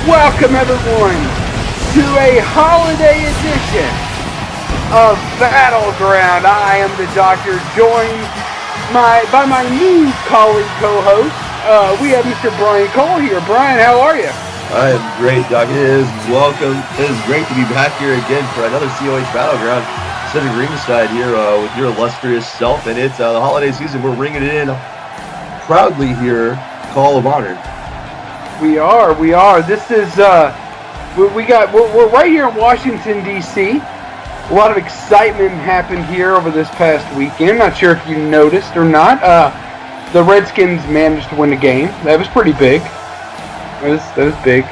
Welcome everyone to a holiday edition of Battleground. I am the Doctor, joined by my new colleague co-host. We have Mr. Brian Cole here. Brian, how are you? I am great, Doc. It is great to be back here again for another COH Battleground. Sitting ringside here with your illustrious self, and it's the holiday season. We're ringing it in proudly here. Call of Honor. We are. This is we're right here in Washington D.C. A lot of excitement happened here over this past weekend. Not sure if you noticed or not. The Redskins managed to win the game. That was pretty big. That was big.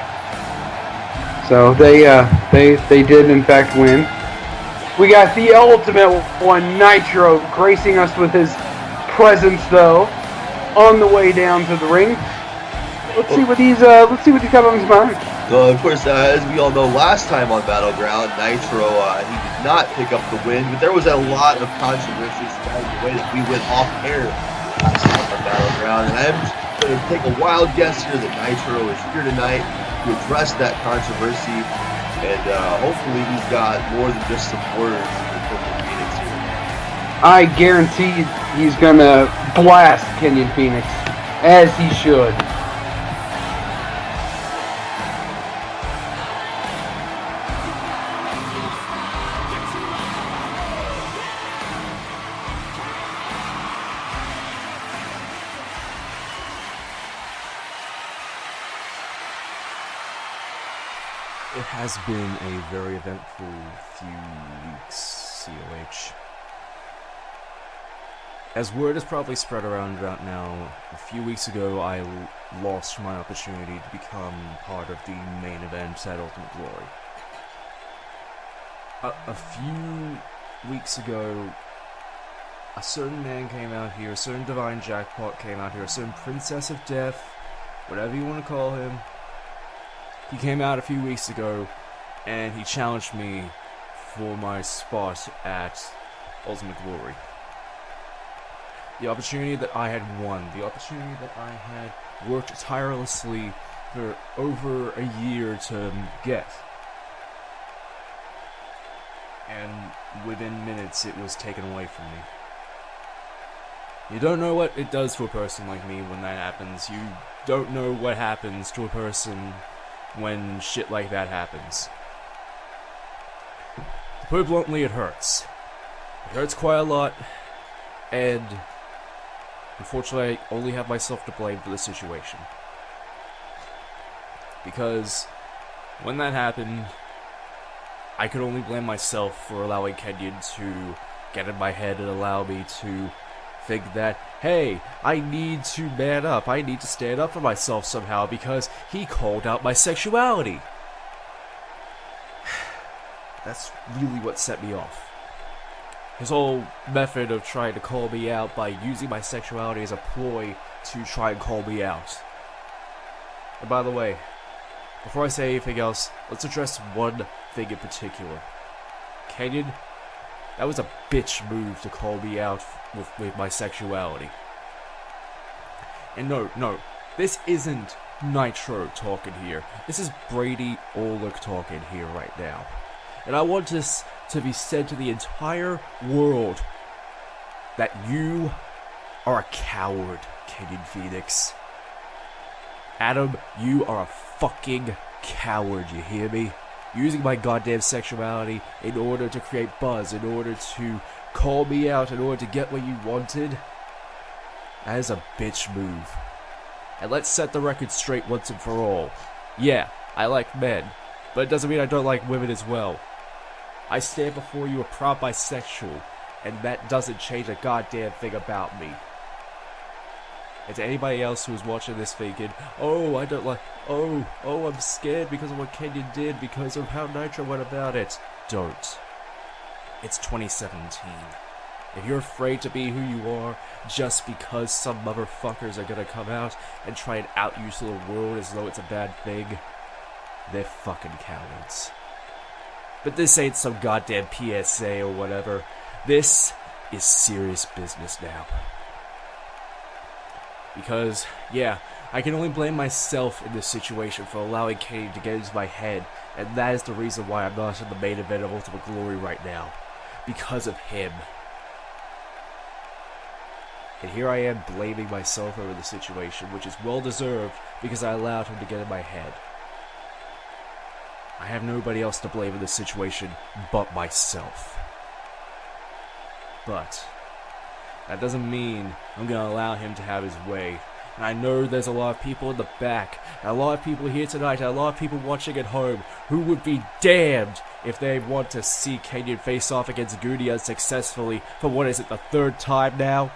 So they did in fact win. We got the ultimate one, Nitro, gracing us with his presence though on the way down to the ring. Let's see what he's got on his mind. Of course, as we all know, last time on Battleground, Nitro, he did not pick up the win, but there was a lot of controversy surrounding the way that we went off air last time on Battleground, and I'm just going to take a wild guess here that Nitro is here tonight to address that controversy, and hopefully he's got more than just some words for Phoenix here. I guarantee he's going to blast Kenyon Fenix, as he should. It has been a very eventful few weeks, COH. As word has probably spread around about now, a few weeks ago I lost my opportunity to become part of the main event at Ultimate Glory. A few weeks ago, a certain man came out here, a certain Divine Jackpot came out here, a certain Princess of Death, whatever you want to call him. He came out a few weeks ago, and he challenged me for my spot at Ultimate Glory. The opportunity that I had won, the opportunity that I had worked tirelessly for over a year to get. And within minutes, it was taken away from me. You don't know what it does to a person like me when that happens. You don't know what happens to a person when shit like that happens. To put it bluntly, it hurts. It hurts quite a lot, and unfortunately I only have myself to blame for the situation. Because when that happened, I could only blame myself for allowing Kenyon to get in my head and allow me to think that, hey, I need to man up, I need to stand up for myself somehow because he called out my sexuality. That's really what set me off. His whole method of trying to call me out by using my sexuality as a ploy to try and call me out. And by the way, before I say anything else, let's address one thing in particular. Kenyon, that was a bitch move to call me out with my sexuality. And no, this isn't Nitro talking here. This is Brady Orlick talking here right now. And I want this to be said to the entire world that you are a coward, Kenyon Fenix. Adam, you are a fucking coward, you hear me? Using my goddamn sexuality in order to create buzz, in order to call me out, in order to get what you wanted. That is a bitch move. And let's set the record straight once and for all. Yeah, I like men, but it doesn't mean I don't like women as well. I stand before you a proud bisexual, and that doesn't change a goddamn thing about me. And to anybody else who is watching this thinking, oh, I don't like, oh, I'm scared because of what Kenyon did, because of how Nitro went about it. Don't. It's 2017. If you're afraid to be who you are, just because some motherfuckers are gonna come out and try and out you to the world as though it's a bad thing, they're fucking cowards. But this ain't some goddamn PSA or whatever. This is serious business now. Because, yeah, I can only blame myself in this situation for allowing Kenyon to get into my head, and that is the reason why I'm not in the main event of Ultimate Glory right now. Because of him. And here I am blaming myself over the situation, which is well deserved because I allowed him to get in my head. I have nobody else to blame in this situation but myself. But that doesn't mean I'm going to allow him to have his way. And I know there's a lot of people in the back, and a lot of people here tonight, and a lot of people watching at home who would be damned if they want to see Kenyon face off against Goody unsuccessfully for what is it, the third time now?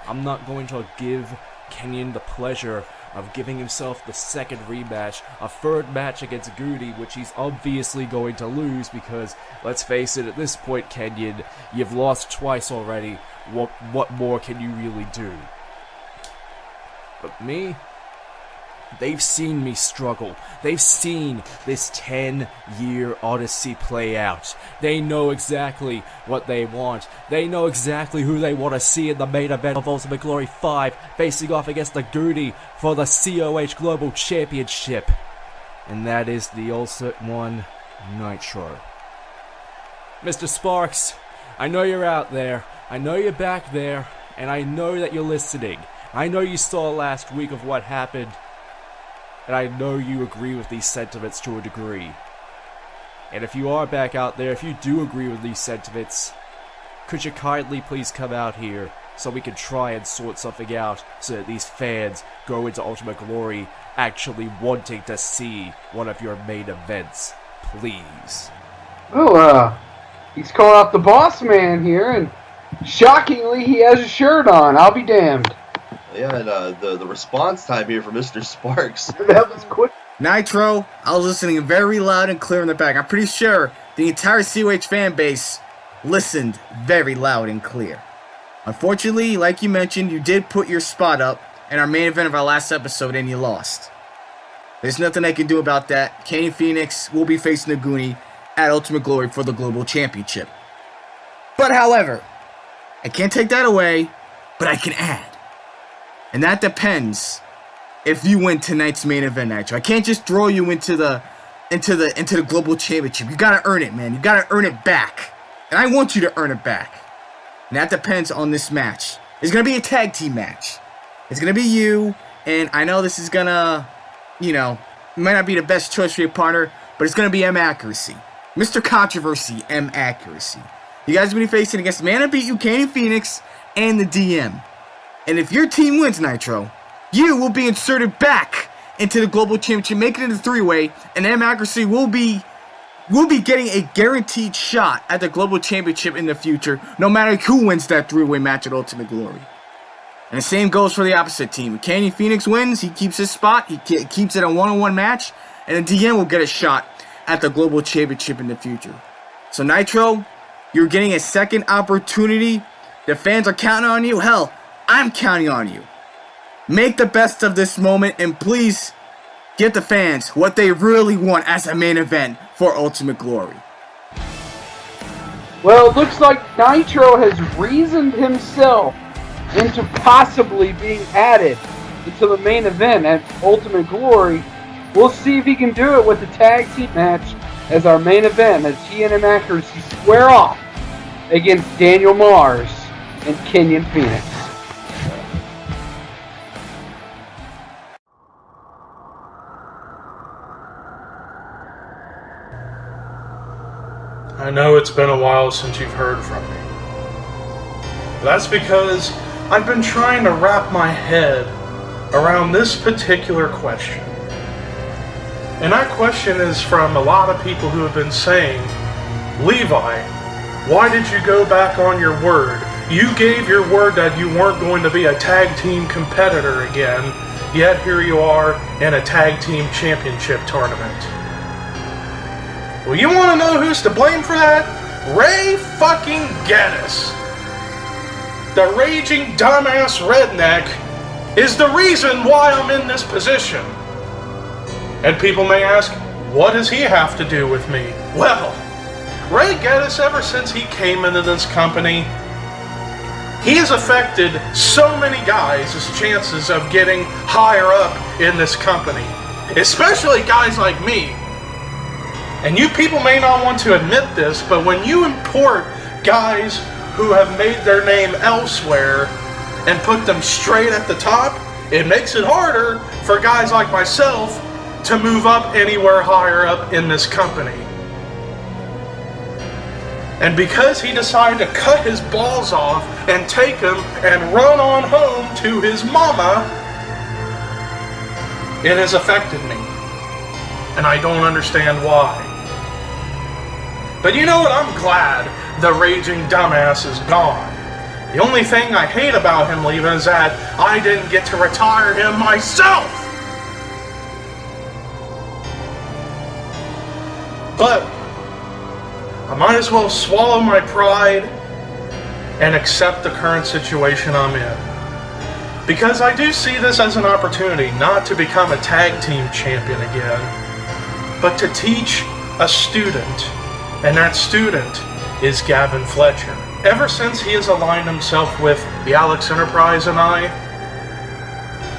I'm not going to give Kenyon the pleasure of giving himself the second rematch, a third match against Goody, which he's obviously going to lose because, let's face it, at this point, Kenyon, you've lost twice already. What more can you really do? But me, they've seen me struggle. They've seen this 10-year odyssey play out. They know exactly what they want. They know exactly who they want to see in the main event of Ultimate Glory 5, facing off against the Goody for the COH Global Championship. And that is the Ultimate One, Nitro. Mr. Sparks, I know you're out there. I know you're back there. And I know that you're listening. I know you saw last week of what happened. And I know you agree with these sentiments to a degree. And if you are back out there, if you do agree with these sentiments, could you kindly please come out here so we can try and sort something out so that these fans go into Ultimate Glory actually wanting to see one of your main events, please? Well, he's calling out the boss man here, and shockingly, he has a shirt on. I'll be damned. Yeah, and the response time here from Mr. Sparks. That was quick. Nitro, I was listening very loud and clear in the back. I'm pretty sure the entire COH fan base listened very loud and clear. Unfortunately, like you mentioned, you did put your spot up in our main event of our last episode and you lost. There's nothing I can do about that. Kenyon Fenix will be facing the Goonie at Ultimate Glory for the Global Championship. But however, I can't take that away, but I can add. And that depends if you win tonight's main event, Nitro. I can't just throw you into the Global Championship. You gotta earn it, man. You gotta earn it back. And I want you to earn it back. And that depends on this match. It's gonna be a tag team match. It's gonna be you, and I know this is gonna, might not be the best choice for your partner, but it's gonna be M Accuracy. Mr. Controversy, M Accuracy. You guys are gonna be facing against the man that beat you, Kenyon Fenix, and the DM. And if your team wins, Nitro, you will be inserted back into the Global Championship, make it into three-way, and M Accuracy will be getting a guaranteed shot at the Global Championship in the future, no matter who wins that three-way match at Ultimate Glory. And the same goes for the opposite team. If Kenyon Fenix wins, he keeps his spot, he keeps it a one-on-one match, and the DM will get a shot at the Global Championship in the future. So Nitro, you're getting a second opportunity. The fans are counting on you. Hell, I'm counting on you. Make the best of this moment and please give the fans what they really want as a main event for Ultimate Glory. Well, it looks like Nitro has reasoned himself into possibly being added into the main event at Ultimate Glory. We'll see if he can do it with the tag team match as our main event as he and M Accuracy square off against Daniel Mars and Kenyon Fenix. I know it's been a while since you've heard from me. That's because I've been trying to wrap my head around this particular question. And that question is from a lot of people who have been saying, Levi, why did you go back on your word? You gave your word that you weren't going to be a tag team competitor again, yet here you are in a tag team championship tournament. Well, you want to know who's to blame for that? Ray fucking Geddes. The raging dumbass redneck is the reason why I'm in this position. And people may ask, what does he have to do with me? Well, Ray Geddes, ever since he came into this company, He has affected so many guys' chances of getting higher up in this company, especially guys like me. And you people may not want to admit this, but when you import guys who have made their name elsewhere and put them straight at the top, it makes it harder for guys like myself to move up anywhere higher up in this company. And because he decided to cut his balls off and take him and run on home to his mama, it has affected me. And I don't understand why. But you know what? I'm glad the raging dumbass is gone. The only thing I hate about him leaving is that I didn't get to retire him myself! But I might as well swallow my pride and accept the current situation I'm in. Because I do see this as an opportunity not to become a tag team champion again, but to teach a student, and that student is Gavin Fletcher. Ever since he has aligned himself with the Alex Enterprise and I,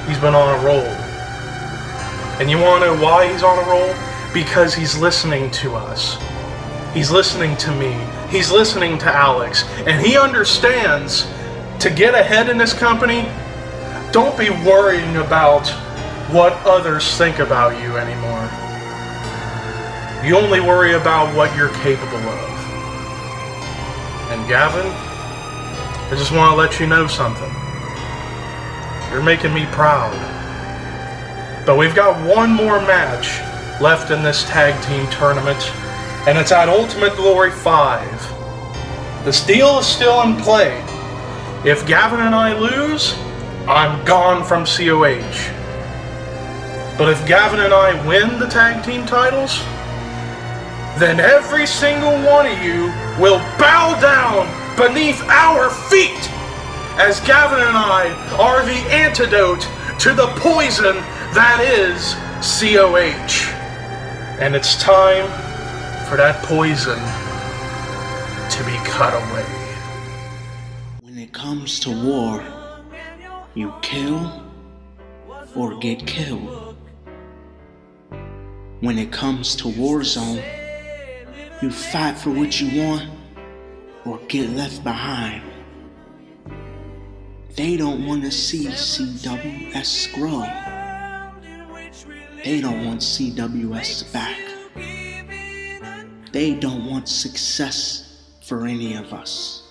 he's been on a roll. And you want to know why he's on a roll? Because he's listening to us. He's listening to me. He's listening to Alex. And he understands to get ahead in this company, don't be worrying about what others think about you anymore. You only worry about what you're capable of. And Gavin, I just want to let you know something. You're making me proud. But we've got one more match left in this tag team tournament, and it's at Ultimate Glory 5. This deal is still in play. If Gavin and I lose, I'm gone from COH. But if Gavin and I win the tag team titles, then every single one of you will bow down beneath our feet, as Gavin and I are the antidote to the poison that is COH. And it's time for that poison to be cut away. When it comes to war, you kill or get killed. When it comes to Warzone, you fight for what you want or get left behind. They don't want to see CWS grow. They don't want CWS back. They don't want success for any of us.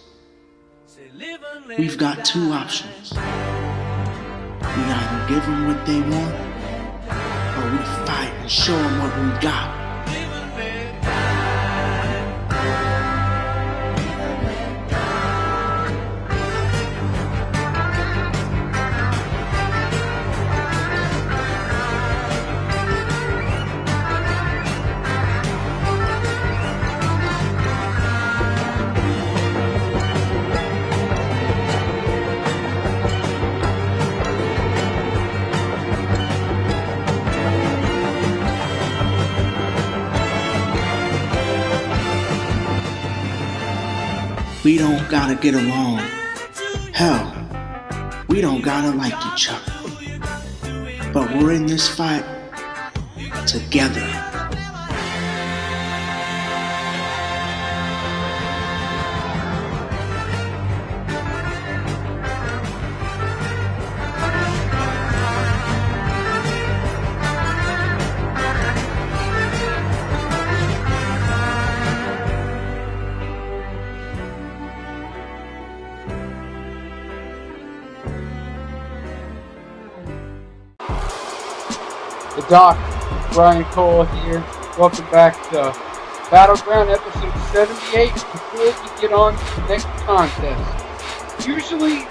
We've got two options. We either give them what they want, or we fight and show them what we got. We don't gotta get along. Hell, we don't gotta like each other. But we're in this fight together. The Doc, Brian Cole here. Welcome back to Battleground episode 78. Before we get on to the next contest, usually we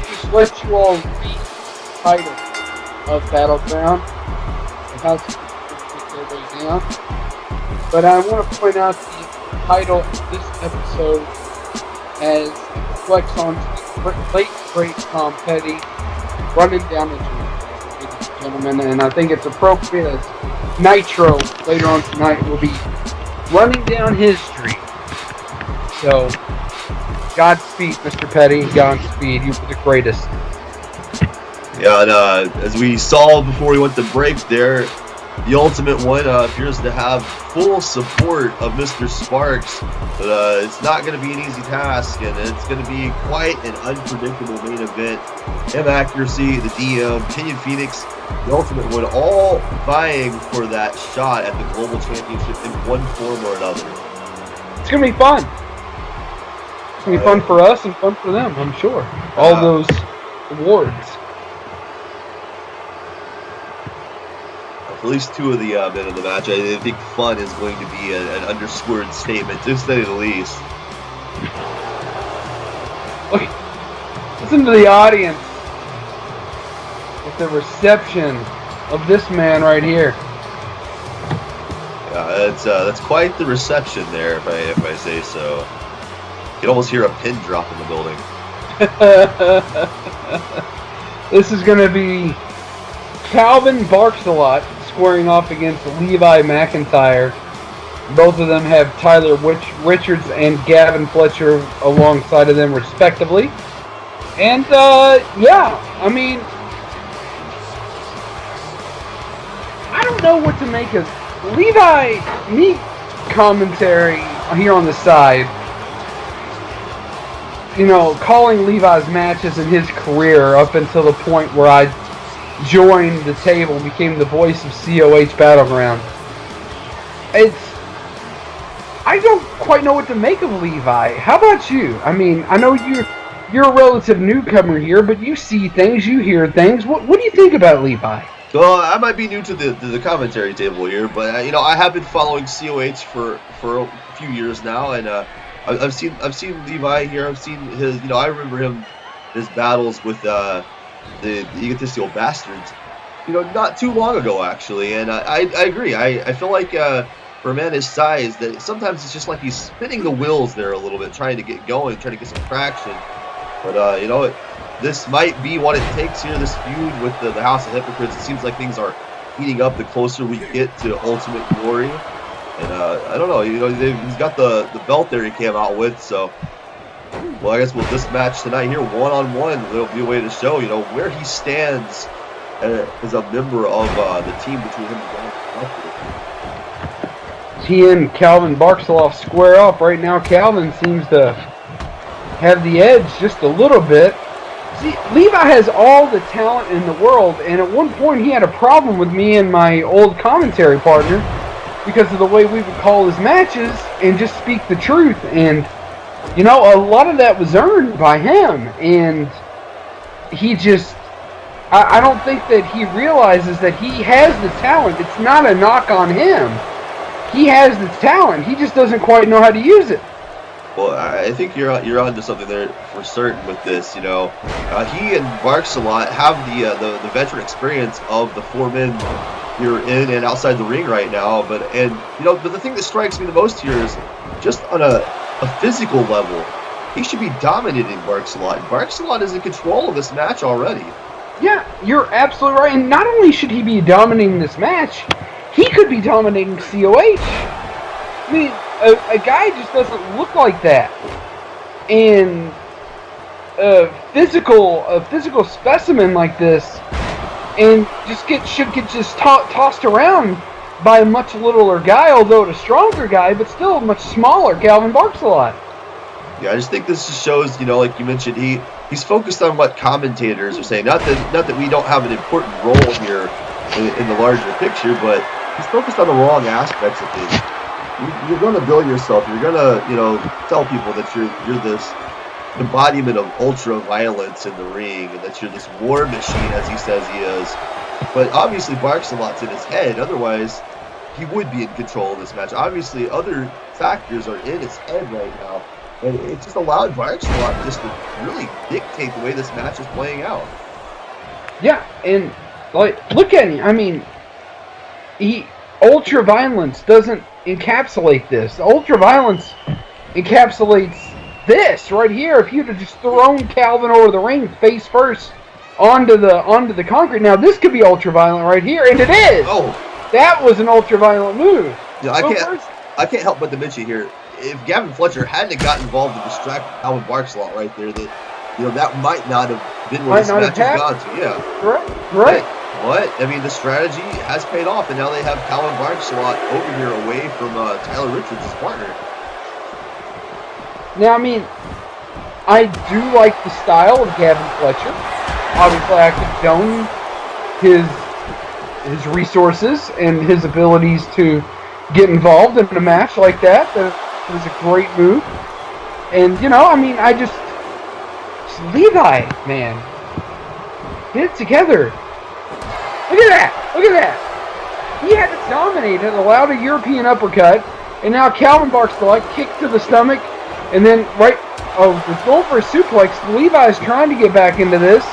just let you all read the title of Battleground and how to get their way down. But I want to point out the title of this episode as it reflects on the late great Tom Petty running down the joint. Gentlemen, and I think it's appropriate as Nitro later on tonight will be running down his street. So Godspeed, Mr. Petty. Godspeed. You were the greatest. Yeah, and as we saw before we went to break there, the Ultimate One appears to have full support of Mr. Sparks, but it's not going to be an easy task, and it's going to be quite an unpredictable main event. M-Accuracy, the DM, Kenyon Fenix, the Ultimate One, all vying for that shot at the Global Championship in one form or another. It's going to be fun. It's going to be fun for us and fun for them, I'm sure. All those awards. At least two of the men of the match. I think fun is going to be an underscored statement, to say the least. Listen to the audience with the reception of this man right here. Yeah, that's quite the reception there, if I say so. You can almost hear a pin drop in the building. This is going to be Calvin Barks-a-lot squaring off against Levi McIntyre. Both of them have Tyler Richards and Gavin Fletcher alongside of them, respectively. And, yeah, I mean, I don't know what to make of Levi. Me commentary here on the side, you know, calling Levi's matches in his career up until the point where I joined the table, became the voice of COH Battleground. I don't quite know what to make of Levi. How about you? I mean, I know you're a relative newcomer here, but you see things, you hear things. What do you think about Levi? Well, I might be new to the commentary table here, but you know, I have been following COH for a few years now, and I've seen Levi here. I've seen his, you know, I remember his battles with the egotistical bastards, you know, not too long ago actually, and I agree. I feel like for a man his size, that sometimes it's just like he's spinning the wheels there a little bit, trying to get going, trying to get some traction. But you know, this might be what it takes here. This feud with the House of Hypocrites. It seems like things are heating up the closer we get to Ultimate Glory. And I don't know, you know, he's got the belt there he came out with, so. Well, I guess with this match tonight here, one-on-one, it'll be a way to show, you know, where he stands as a member of the team between him and Gavin. He and Calvin Barks-a-lot square off. Right now, Calvin seems to have the edge just a little bit. See, Levi has all the talent in the world, and at one point he had a problem with me and my old commentary partner because of the way we would call his matches and just speak the truth. And you know, a lot of that was earned by him, and he just, I don't think that he realizes that he has the talent. It's not a knock on him. He has the talent. He just doesn't quite know how to use it. Well, I think you're onto something there for certain with this. You know, he and Barks-a-lot have the veteran experience of the four men here in and outside the ring right now. But the thing that strikes me the most here is just on a physical level, he should be dominating Barks-a-lot. Barks-a-lot is in control of this match already. Yeah, you're absolutely right. And not only should he be dominating this match, he could be dominating COH. I mean, a guy just doesn't look like that. And a physical specimen like this, and should get tossed around by a much littler guy, although a stronger guy, but still a much smaller Calvin Barks-a-lot. Yeah, I just think this just shows, you know, like you mentioned, he's focused on what commentators are saying. Not that we don't have an important role here in the larger picture, but he's focused on the wrong aspects of things. You're going to bill yourself. You're going to, you know, tell people that you're this embodiment of ultra violence in the ring, and that you're this war machine, as he says he is. But obviously Barks-a-lot's in his head, otherwise he would be in control of this match. Obviously other factors are in his head right now, and it just allowed Barks-a-lot just to really dictate the way this match is playing out. Yeah, and like, look at him. I mean, ultra violence doesn't encapsulate this. Ultra violence encapsulates this right here. If you'd have just thrown Calvin over the ring face first onto the concrete, now this could be ultra violent right here, and it is. Oh, that was an ultra violent move. Yeah, I can't help but to mention here, if Gavin Fletcher hadn't got involved and distracted Calvin Barkslot right there, that might not have been where this match has gone to. Yeah. Right. But, I mean, the strategy has paid off, and now they have Calvin Barkslot over here away from Tyler Richards, his partner. Now, I mean, I do like the style of Gavin Fletcher. Obviously, I condone his resources and his abilities to get involved in a match like that. That was a great move. And, I mean, just Levi, man. Get it together. Look at that. He had it dominated, allowed a European uppercut, and now Calvin Barkslot kicked to the stomach, and then was going for a suplex. Levi's trying to get back into this.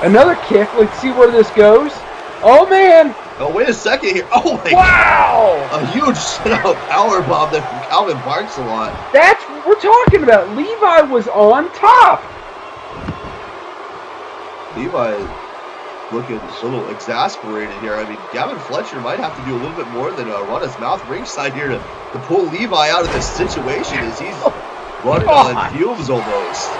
Another kick. Let's see where this goes. Oh, man. Oh, wait a second here. Oh, my wow. God. A huge power bomb there from Calvin Barkslot. That's what we're talking about. Levi was on top. Levi looking a little exasperated here. I mean, Gavin Fletcher might have to do a little bit more than run his mouth ringside here to pull Levi out of this situation as he's running on fumes almost.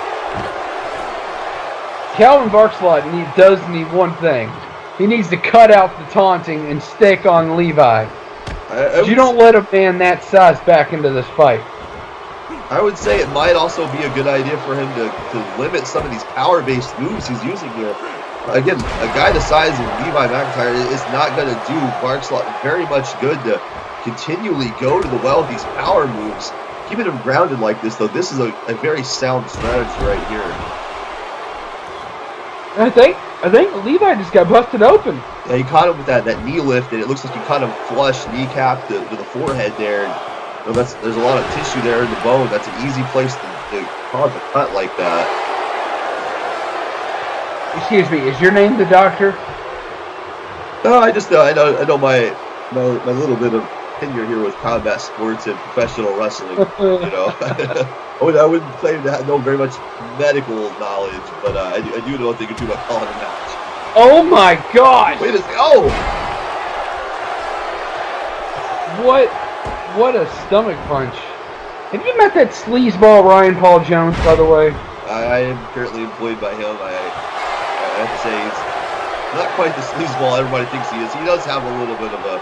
Calvin Barkslot does need one thing. He needs to cut out the taunting and stick on Levi. You don't let a man that size back into this fight. I would say it might also be a good idea for him to limit some of these power-based moves he's using here. Again, a guy the size of Levi McIntyre is not going to do Barkslot very much good to continually go to the well with these power moves. Keeping him grounded like this, though, this is a very sound strategy right here. I think Levi just got busted open. Yeah, he caught him with that knee lift, and it looks like he kind of flush kneecap to the forehead there. And, there's a lot of tissue there in the bone. That's an easy place to cause a cut like that. Excuse me, is your name the doctor? No, I know my little bit of tenure here with combat sports and professional wrestling. I wouldn't claim to know very much medical knowledge, but I do know what they can do by calling a match. Oh my God! Wait a second! Oh! What a stomach punch! Have you met that sleazeball Ryan Paul Jones, by the way? I am currently employed by him. I have to say he's not quite the sleazeball everybody thinks he is. He does have a little bit of a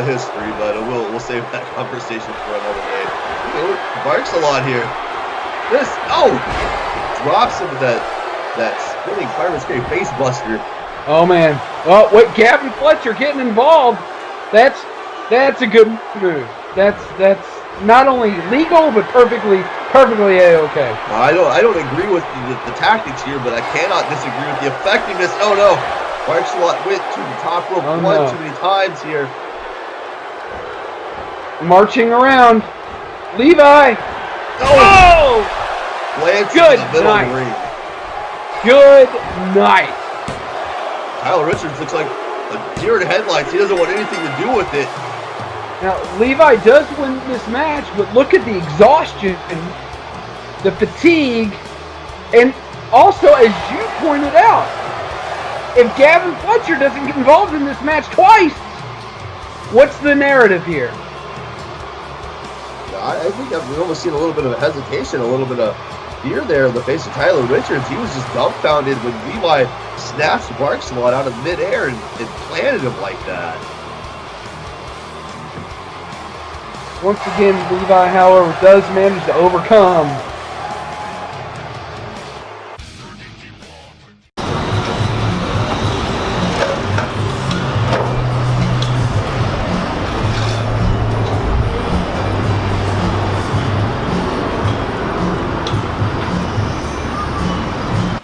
history, but we'll save that conversation for another day. Barks a lot here. Drops him with that spinning Firestar face buster. Oh man! Oh wait, Gavin Fletcher getting involved. That's a good move. That's not only legal but perfectly A-okay. I don't agree with the tactics here, but I cannot disagree with the effectiveness. Oh no! Barkslot went to the top rope too many times here. Marching around. Levi! Oh! Lands Good in the middle of the ring. Good night. Tyler Richards looks like a deer in headlights. He doesn't want anything to do with it. Now, Levi does win this match, but look at the exhaustion, the fatigue, and also, as you pointed out, if Gavin Fletcher doesn't get involved in this match twice, what's the narrative here? I think I've almost seen a little bit of a hesitation, a little bit of fear there in the face of Tyler Richards. He was just dumbfounded when Levi snatched Barkslot out of midair and planted him like that. Once again, Levi, however, does manage to overcome.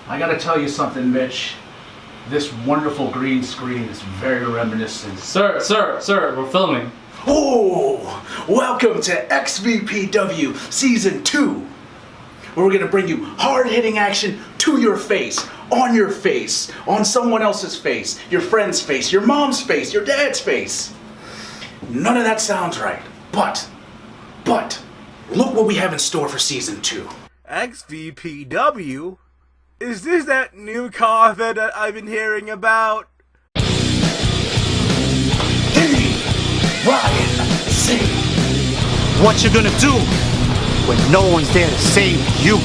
I gotta tell you something, Mitch. This wonderful green screen is very reminiscent. Sir, we're filming. Oh, welcome to XVPW Season 2, where we're gonna bring you hard-hitting action to your face, on someone else's face, your friend's face, your mom's face, your dad's face. None of that sounds right, but, look what we have in store for Season 2. XVPW? Is this that new car that I've been hearing about? Ryan, sing. What you gonna do? when no one's there to save you.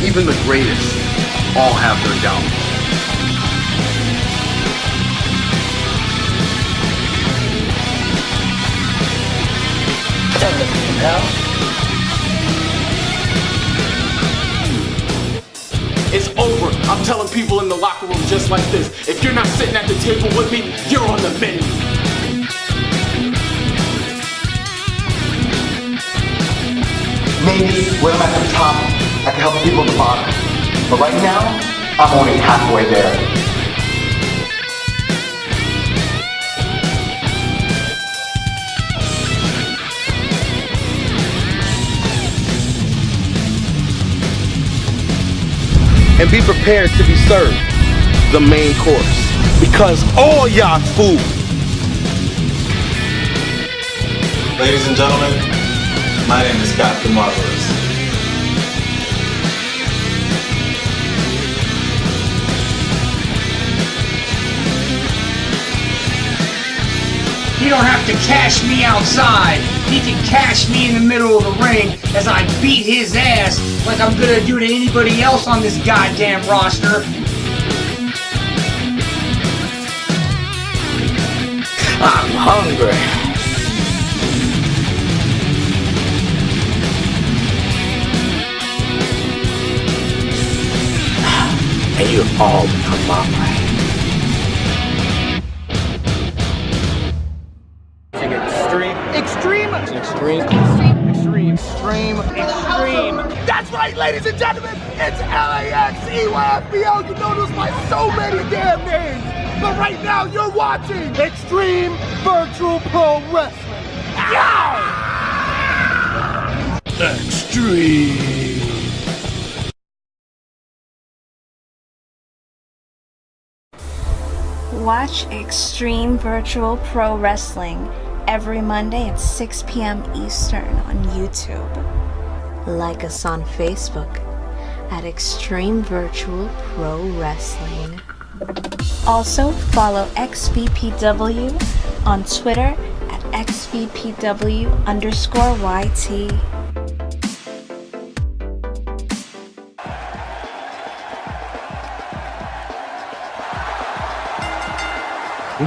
Even the greatest all have their downfalls. It's over. I'm telling people in the locker room just like this. If you're not sitting at the table with me, you're on the menu. Maybe when I'm at the top, I can help people at the bottom. But right now, I'm only halfway there. And be prepared to be served the main course, because all y'all food. Ladies and gentlemen, my name is Captain Marvelous. You don't have to cash me outside. He can cash me in the middle of the ring as I beat his ass like I'm gonna do to anybody else on this goddamn roster. I'm hungry. And you've all become my prey. Extreme. That's right, ladies and gentlemen. It's LAX, EYFBO. You know this by so many damn names. But right now, you're watching Extreme Virtual Pro Wrestling. Extreme. Watch Extreme Virtual Pro Wrestling every Monday at 6 p.m. Eastern on YouTube. Like us on Facebook at Extreme Virtual Pro Wrestling. Also follow XVPW on Twitter at XVPW_YT.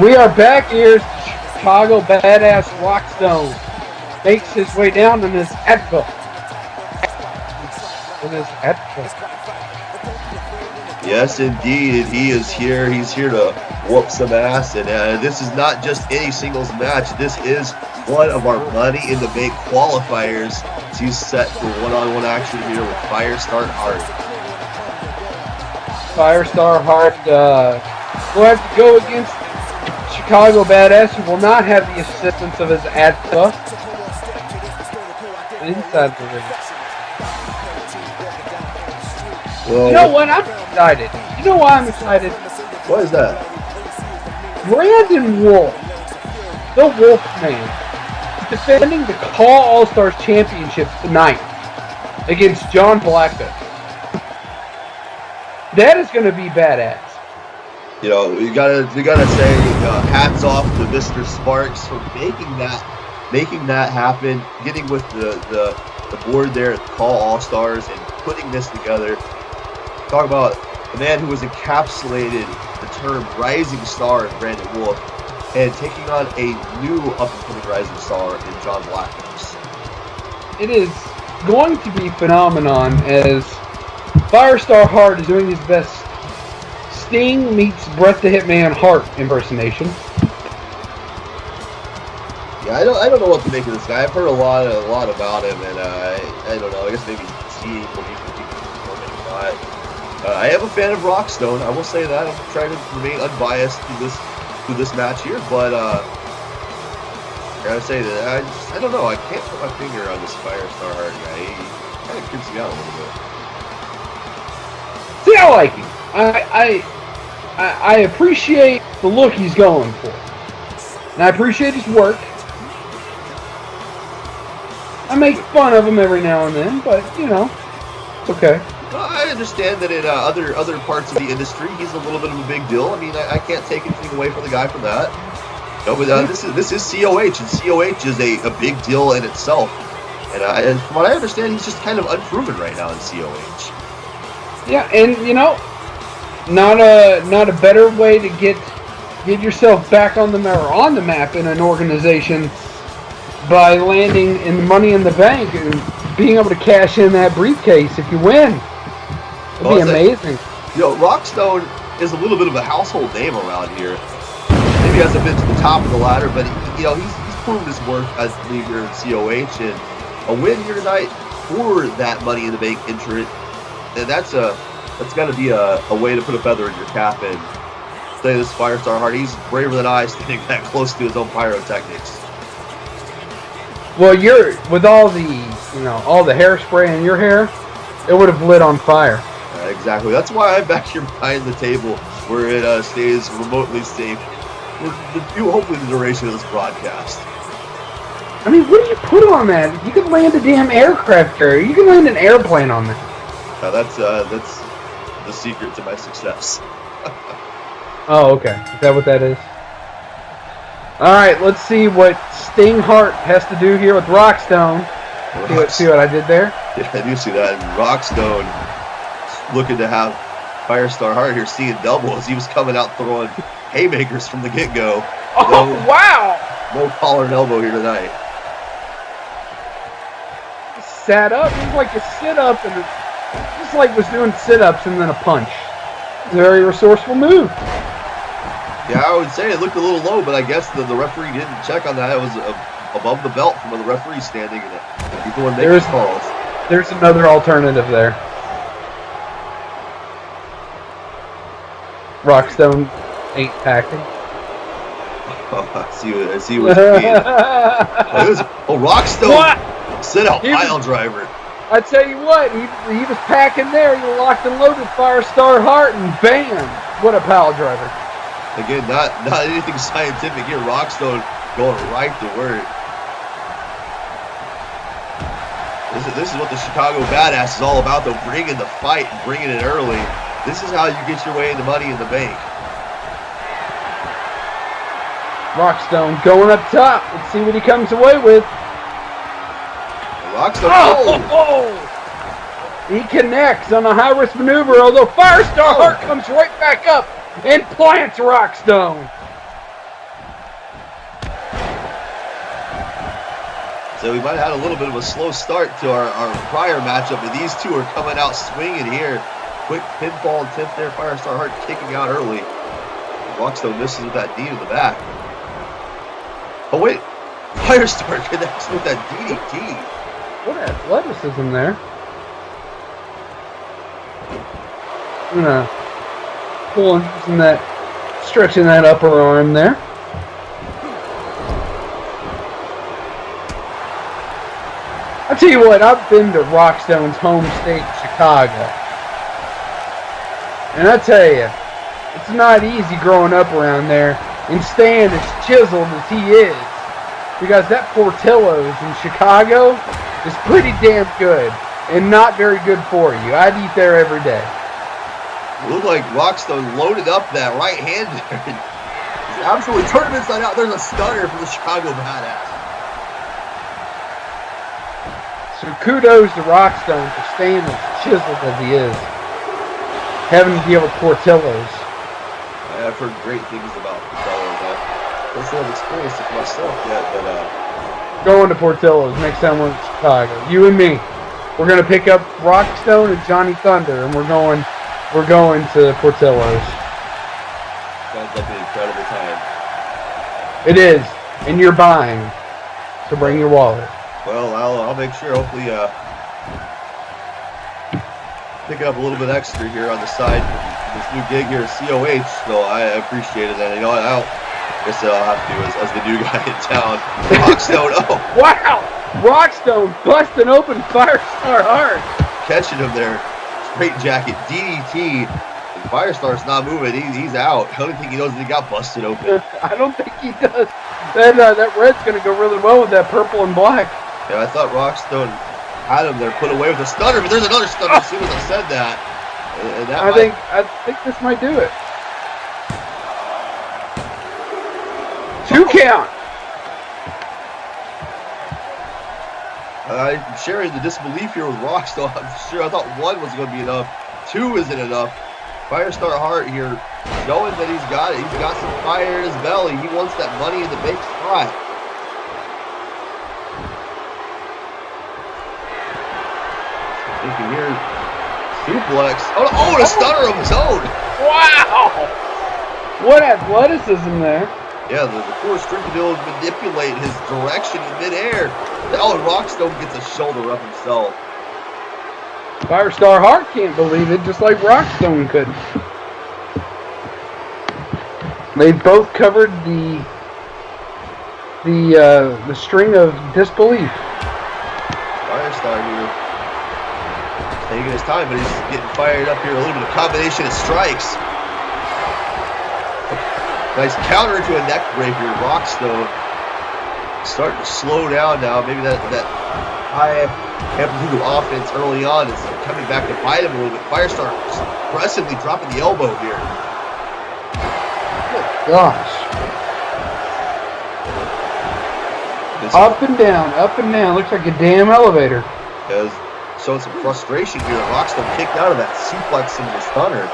We are back here. Chicago badass Rockstone makes his way down in his Aether. Yes, indeed. He is here. He's here to whoop some ass. And this is not just any singles match. This is one of our Money in the Bank qualifiers. He's set for one-on-one action here with Firestar Hart. Firestar Hart will have to go against Chicago Badass, who will not have the assistance of his Aether inside the ring. Well, you know what? I'm excited. You know why I'm excited? What is that? Brandon Wolfe, the Wolf Man, is defending the Call All-Stars Championship tonight against John Blackos. That is going to be badass. You know, we gotta say hats off to Mr. Sparks for making that happen, getting with the board there at Call All-Stars and putting this together. Talk about a man who has encapsulated the term rising star in Brandon Wolfe and taking on a new up-and-coming rising star in John Blackos. It is going to be phenomenon as Firestar Hart is doing his best Sting meets Bret the Hitman Hart impersonation. Yeah, I don't know what to make of this guy. I've heard a lot about him, and I don't know. I guess maybe see what he could be or maybe not. I am a fan of Rockstone. I will say that. I'm trying to remain unbiased to this match here, but I gotta say that I don't know. I can't put my finger on this Firestar Hart guy. He kind of creeps me out a little bit. See, I like him. I appreciate the look he's going for. And I appreciate his work. I make fun of him every now and then, but, you know, it's okay. I understand that in other parts of the industry, he's a little bit of a big deal. I mean, I can't take anything away from the guy for that. No, but this is COH, and COH is a big deal in itself. And from what I understand, he's just kind of unproven right now in COH. Yeah, and you know, not a better way to get yourself back on the map in an organization by landing in Money in the Bank and being able to cash in that briefcase if you win. It'd be amazing. You know, Rockstone is a little bit of a household name around here. Maybe hasn't been to the top of the ladder, but you know he's proven his worth as the leader in COH, and a win here tonight for that Money in the Bank entrant, and that's got to be a way to put a feather in your cap. And say this Firestar Hart, he's braver than I, standing that close to his own pyrotechnics. Well, with all the hairspray in your hair, it would have lit on fire. Exactly. That's why I'm back here behind the table where it stays remotely safe for hopefully the duration of this broadcast. I mean, what do you put on that? You could land a damn aircraft carrier. You can land an airplane on that. That's the secret to my success. Oh, okay. Is that what that is? All right, let's see what Sting Hart has to do here with Rockstone. See what I did there? Yeah, I do see that. And Rockstone looking to have Firestar Hart here seeing double as he was coming out throwing haymakers from the get-go. Oh, wow! No collar and elbow here tonight. Sat up. It was like a sit-up, and just like was doing sit-ups and then a punch. It's a very resourceful move. Yeah, I would say it looked a little low, but I guess the referee didn't check on that. It was above the belt from where the referee's standing, and people were making calls. There's another alternative there. Rockstone ain't packing. Oh, I see what you mean. Rockstone sit-out pile driver. I tell you what, he was packing there. He locked and loaded Firestar Hart, and bam! What a pile driver. Again, not anything scientific here. Rockstone going right to work. This is what the Chicago Badass is all about, though. Bringing the fight and bringing it early. This is how you get your way into Money in the Bank. Rockstone going up top. Let's see what he comes away with. Rockstone. He connects on a high-risk maneuver, although Firestar Hart comes right back up and plants Rockstone. So we might have had a little bit of a slow start to our prior matchup, but these two are coming out swinging here. Quick pinfall attempt there. Firestar Hart kicking out early. Rockstone misses with that knee to the back. Oh wait, Firestar connects with that DDT. What athleticism there. I'm gonna stretching that upper arm there. I'll tell you what, I've been to Rockstone's home state, Chicago. And I tell you, it's not easy growing up around there and staying as chiseled as he is. Because that Portillo's in Chicago is pretty damn good and not very good for you. I'd eat there every day. It looked like Rockstone loaded up that right hand there. He's absolutely turned him inside out. There's a stunner for the Chicago Badass. So kudos to Rockstone for staying as chiseled as he is. Having to deal with Portillo's. I've heard great things about Portillo's. I still haven't experienced it for myself yet, but going to Portillo's next time we're in Chicago. You and me. We're gonna pick up Rockstone and Johnny Thunder, and we're going to Portillo's. Sounds like an incredible time. It is, and you're buying, so bring your wallet. Well, I'll make sure. Hopefully, pick up a little bit extra here on the side for this new gig here at COH. So I appreciate it, and you know what? I guess I'll have to do as the new guy in town. Rockstone. Oh, wow! Rockstone busting open Firestar Hart. Catching him there. Straight jacket DDT. And Firestar's not moving. He's out. I don't think he knows that he got busted open. I don't think he does. That red's going to go really well with that purple and black. Yeah, I thought Rockstone had him there put away with a stunner, but there's another stunner as soon as I said that. And that I think this might do it. 2 2 count. I'm sharing the disbelief here with Rockstone. I'm sure I thought 1 was going to be enough. 2 isn't enough. Firestar Hart here showing that he's got it. He's got some fire in his belly. He wants that money in the bank spot. Thinking here, suplex. Oh, and a stunner of his own. Wow. What athleticism there. Yeah, the core string to be able to manipulate his direction in midair. Oh, and Rockstone gets a shoulder up himself. Firestar Hart can't believe it, just like Rockstone couldn't. They both covered the string of disbelief. Firestar here, taking his time, but he's getting fired up here. A little bit of combination of strikes. Nice counter into a neck break here. Rockstone starting to slow down now. Maybe that high amplitude of offense early on is coming back to bite him a little bit. Firestar aggressively dropping the elbow here. Good gosh. Up and down, up and down. Looks like a damn elevator. Because showing some frustration here. Rockstone kicked out of that suplex into the stunner.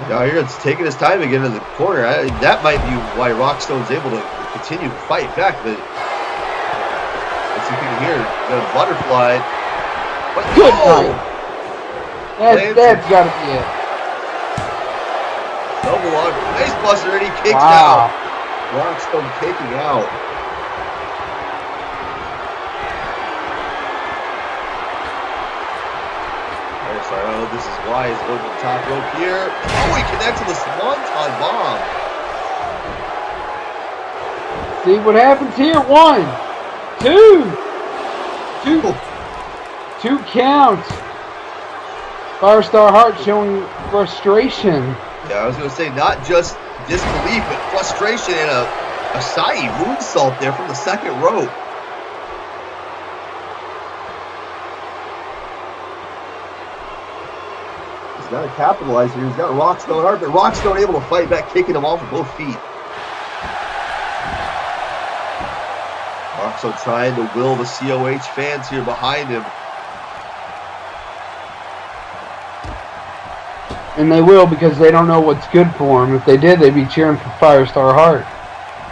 Now here it's taking his time again in the corner. That might be why Rockstone's able to continue to fight back. But let's see if we can hear the butterfly. But good night. That's got to be it. Double on face buster and he kicks out. Rockstone kicking out. I don't know if this is why he's going to the top rope here. Oh, he connects with a swanton bomb. See what happens here. 1, 2 counts. Firestar Hart showing frustration. Yeah, I was going to say not just disbelief, but frustration and a side moonsault there from the second rope. He's got to capitalize here. He's got Rockstone Hart, but Rockstone able to fight back, kicking him off with both feet. Rockstone trying to will the COH fans here behind him. And they will, because they don't know what's good for him. If they did, they'd be cheering for Firestar Hart.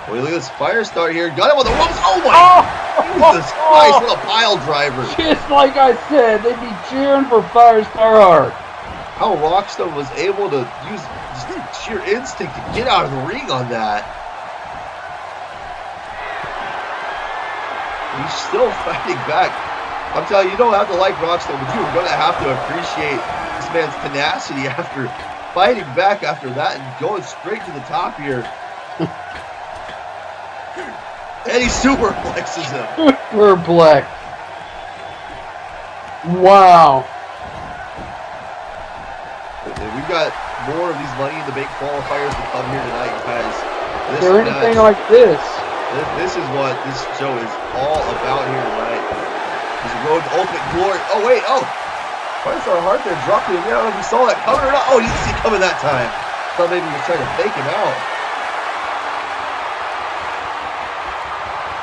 Well, look at this Firestar here. Got him on the ropes. Oh my! Jesus Christ, what a pile driver. Just like I said, they'd be cheering for Firestar Hart. How Rockstone was able to use just sheer instinct to get out of the ring on that. He's still fighting back. I'm telling you, you don't have to like Rockstone, but you're going to have to appreciate this man's tenacity after fighting back after that and going straight to the top here. And he superplexes him. Superplex. Wow. We've got more of these Money in the Bank qualifiers to come here tonight, guys. Is there anything like this? This is what this show is all about here tonight. This road to ultimate glory. Oh, wait. Oh. Firestar Hart there dropping him. I don't know if you saw that coming or not. Oh, he didn't see it coming that time. Thought maybe he was trying to fake him out.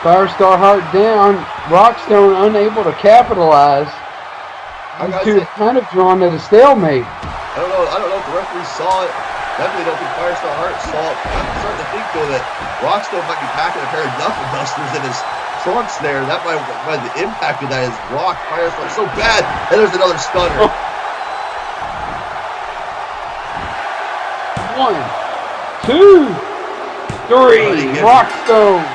Firestar Hart down. Rockstone unable to capitalize. These two are kind of drawn to the stalemate. I don't know if the referee saw it. Definitely don't think Firestar Hart saw it. I'm starting to think, though, that Rockstone might be packing a pair of knuckle dusters in his trunks there. That might the impact of that is rocked Firestar so bad. And there's another stunner. 1, 2, 3. Rockstone.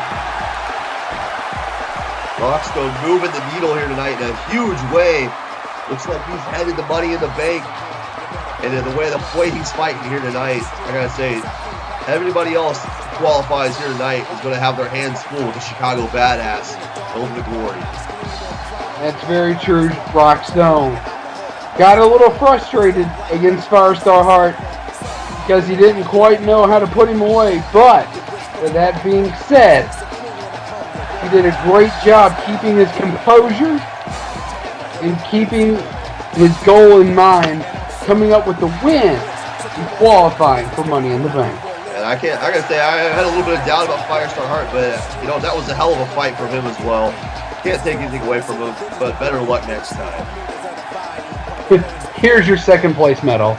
Rockstone moving the needle here tonight in a huge way. Looks like he's headed to Money in the Bank. And in the way he's fighting here tonight, I gotta say, everybody else who qualifies here tonight is going to have their hands full with the Chicago Badass, Ultimate Glory. That's very true, Rockstone. Got a little frustrated against Firestar Hart because he didn't quite know how to put him away. But, with that being said, he did a great job keeping his composure and keeping his goal in mind, coming up with the win qualifying for Money in the Bank. And I gotta say, I had a little bit of doubt about Firestar Hart, but that was a hell of a fight from him as well. Can't take anything away from him, but better luck next time. Here's your second place medal.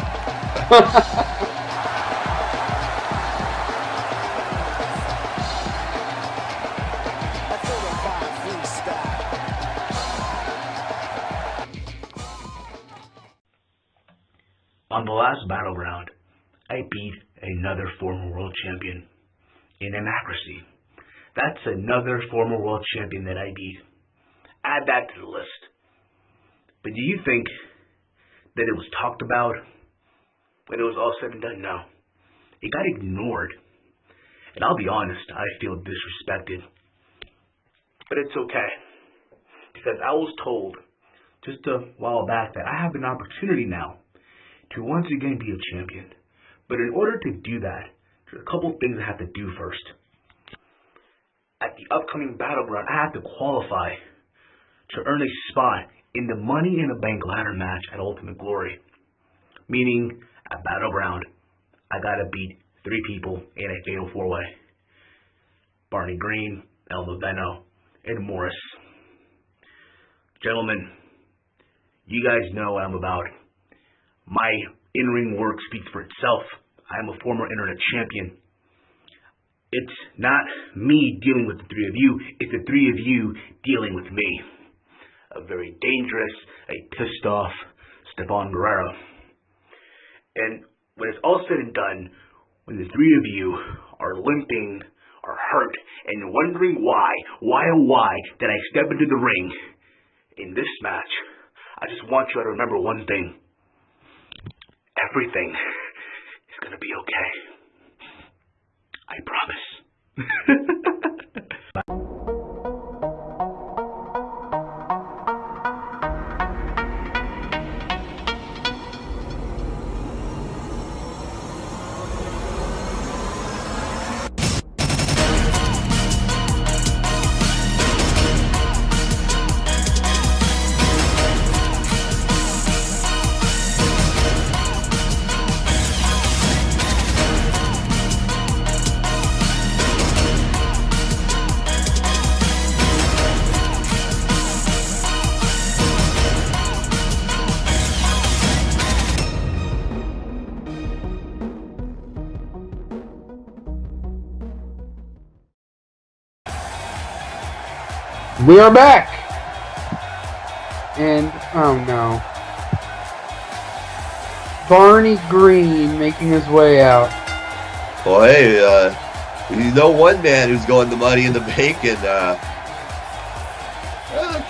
On the last battleground, I beat another former world champion in inaccuracy. That's another former world champion that I beat. Add that to the list. But do you think that it was talked about when it was all said and done? No. It got ignored. And I'll be honest, I feel disrespected. But it's okay. Because I was told just a while back that I have an opportunity now to once again be a champion. But in order to do that, there's a couple things I have to do first. At the upcoming battleground, I have to qualify to earn a spot in the Money in the Bank ladder match at Ultimate Glory. Meaning, at battleground, I gotta beat 3 people in a fatal 4-way. Barney Green, Noveno, and Morris. Gentlemen, you guys know what I'm about. My in-ring work speaks for itself. I am a former internet champion. It's not me dealing with the 3 of you, it's the 3 of you dealing with me. A very dangerous, a pissed off Stefan Guerrero. And when it's all said and done, when the 3 of you are limping, are hurt, and wondering why did I step into the ring in this match, I just want you to remember one thing. Everything is gonna be okay. I promise. We are back! And, oh no. Barney Green making his way out. Well, hey, you know one man who's going to Money in the Bank, and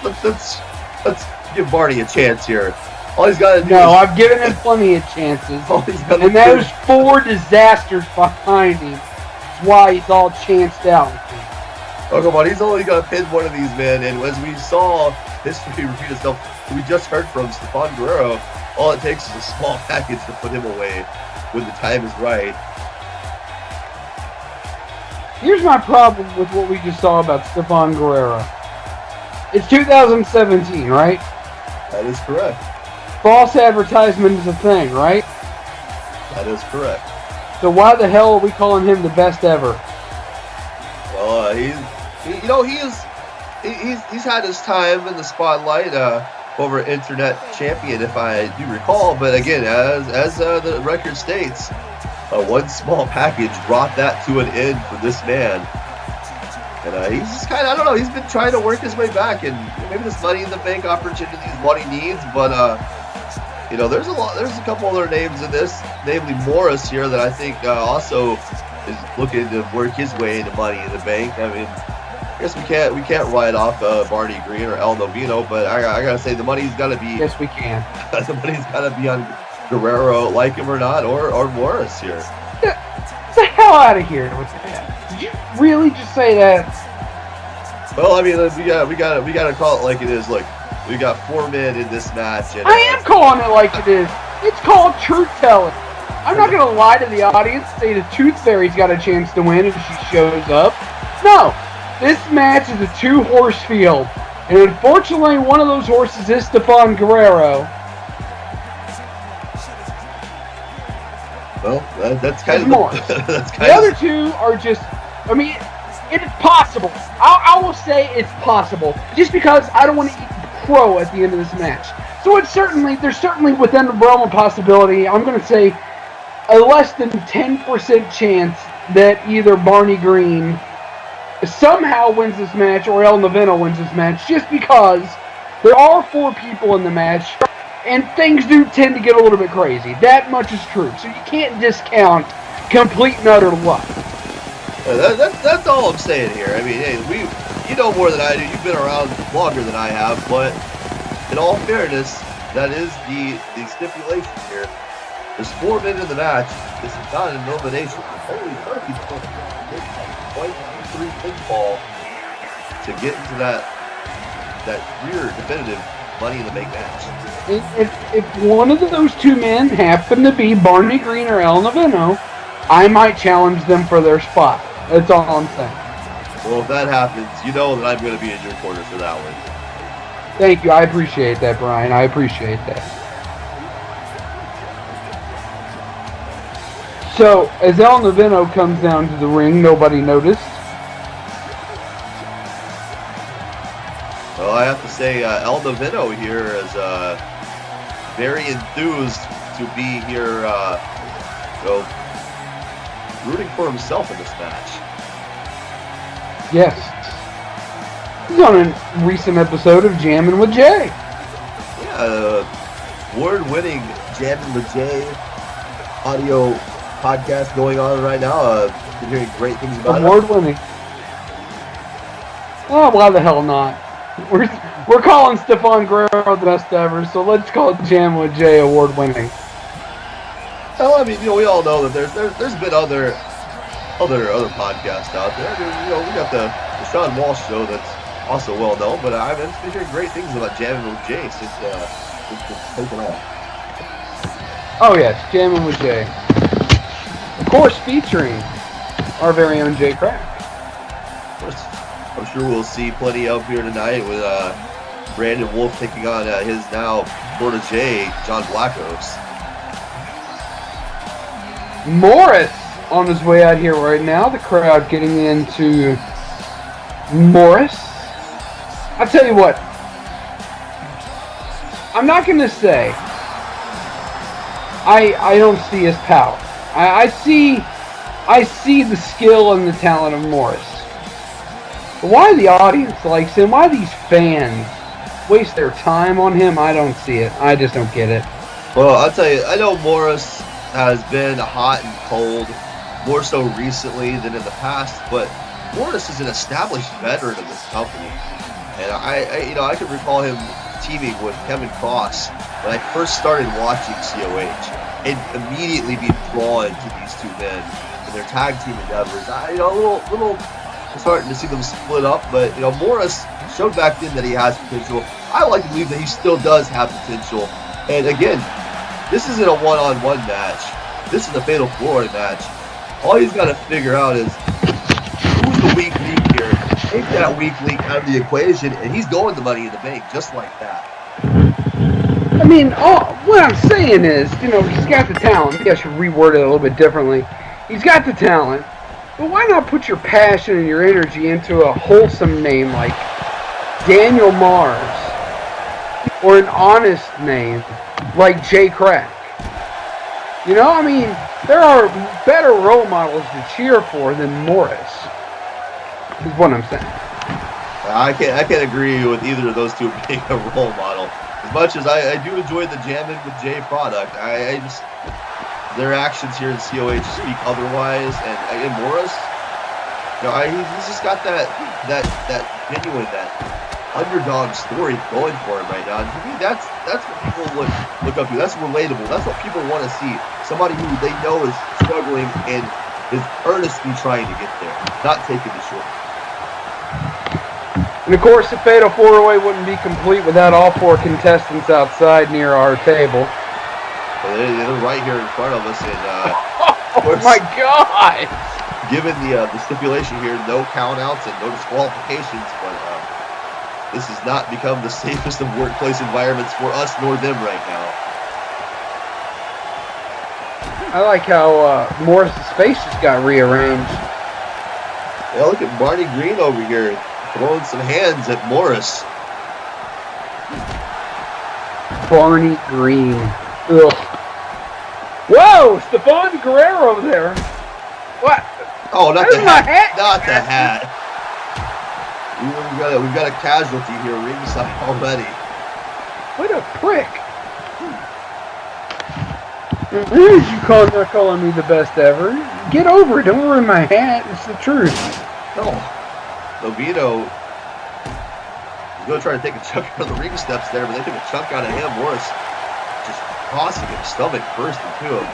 let's give Barney a chance here. All he's got to do No, I've given him plenty of chances. And there's 4 disasters behind him. That's why he's all chanced out. Oh, come on, he's only got to pin one of these men, and as we saw history repeat itself, we just heard from Stefan Guerrero, all it takes is a small package to put him away when the time is right. Here's my problem with what we just saw about Stefan Guerrero. It's 2017, right? That is correct. False advertisement is a thing, right? That is correct. So why the hell are we calling him the best ever? Well, he's had his time in the spotlight over internet champion, if I do recall. But again, as the record states, one small package brought that to an end for this man. And he's just kind of, I don't know, he's been trying to work his way back, and maybe this Money in the Bank opportunity is what he needs. But there's a couple other names in this, namely Morris here, that I think also is looking to work his way into Money in the Bank. I mean, I guess we can't write off Barney Green or Noveno, but I gotta say the money's gotta be. Yes, we can. The money's gotta be on Guerrero, like him or not, or Morris here. Get the hell out of here with that! Did you really just say that? Well, I mean, we gotta call it like it is. Look, we got 4 men in this match. And, I am calling it like it is. It's called truth telling. I'm not gonna lie to the audience, say the Tooth Fairy's got a chance to win if she shows up. No, this match is a 2-horse field, and unfortunately, one of those horses is Stefan Guerrero. That's kind of Morris. That's The other two are just, I mean, it is possible. I will say it's possible, just because I don't want to eat crow at the end of this match. So there's certainly within the realm of possibility. I'm going to say a less than 10% chance that either Barney Green somehow wins this match or El Noveno wins this match, just because there are 4 people in the match and things do tend to get a little bit crazy. That much is true. So you can't discount complete and utter luck. That's all I'm saying here. I mean, hey, you know more than I do. You've been around longer than I have, but in all fairness, that is the stipulation here. There's 4 men in the match. This is not an elimination. Only 30 people. 1-2-3 pinfall to get into that rear definitive Money in the Bank match. If one of those 2 men happen to be Barney Green or El Noveno, I might challenge them for their spot. That's all I'm saying. Well, if that happens, you know that I'm going to be in your corner for that one. Thank you. I appreciate that, Brian. I appreciate that. So, as El Noveno comes down to the ring, nobody noticed. Well, I have to say, El Noveno here is very enthused to be here, rooting for himself in this match. Yes. He's on a recent episode of Jammin' with Jay. Yeah, award-winning Jammin' with Jay audio podcast going on right now. Been hearing great things about it. Award-winning. Oh, why the hell not? We're calling Stefan Guerrero the best ever, so let's call it Jammin' with Jay award-winning. Well, I mean, we all know that there's been other podcasts out there. We got the Sean Walsh show that's also well known, but I've been hearing great things about Jammin' with Jay since it's taken off. Oh yes, Jammin' with Jay. Of course, featuring our very own Jay Krack. Of course, I'm sure we'll see plenty up here tonight with Brandon Wolfe taking on his now protege, John Blackos. Morris on his way out here right now. The crowd getting into Morris. I'll tell you what. I'm not going to say I don't see his power. I see the skill and the talent of Morris. But why the audience likes him, why these fans waste their time on him, I don't see it. I just don't get it. Well, I'll tell you, I know Morris has been hot and cold, more so recently than in the past, but Morris is an established veteran of this company. And I can recall him teaming with Kevin Cross when I first started watching COH and immediately being drawn to these 2 men in their tag team endeavors. A little starting to see them split up, but Morris showed back then that he has potential. I like to believe that he still does have potential. And again, this isn't a one-on-one match. This is a Fatal 4-Way match. All he's got to figure out is who's the weak link here. Take that weak link out of the equation, and he's going to Money in the Bank just like that. I mean, what I'm saying is, he's got the talent. Maybe I should reword it a little bit differently. He's got the talent, but why not put your passion and your energy into a wholesome name like Daniel Mars, or an honest name like Jay Krack? I mean, there are better role models to cheer for than Morris, is what I'm saying. I can't agree with either of those 2 being a role model. As much as I do enjoy the Jammin' with Jay product, I just, their actions here in COH speak otherwise. And Morris, he's just got that genuine, that underdog story going for him right now. And to me, that's what people look up to. That's relatable. That's what people want to see. Somebody who they know is struggling and is earnestly trying to get there, not taking the short. And of course, the Fatal 4-Way wouldn't be complete without all 4 contestants outside near our table. Well, they're right here in front of us, and oh my God! Given the stipulation here, no countouts and no disqualifications, but this has not become the safest of workplace environments for us nor them right now. I like how Morris's face just got rearranged. Yeah, look at Barney Green over here throwing some hands at Morris. Barney Green. Ugh. Whoa, Stefan Guerrero there. What? Oh, not There's the my hat. Not the hat. We've got a casualty here ringside already. What a prick. You not calling me the best ever. Get over it. Don't ruin my hat. It's the truth. No. Noveno is going to try to take a chunk out of the ring steps there, but they took a chunk out of him. Morris just crossing him stomach first into him.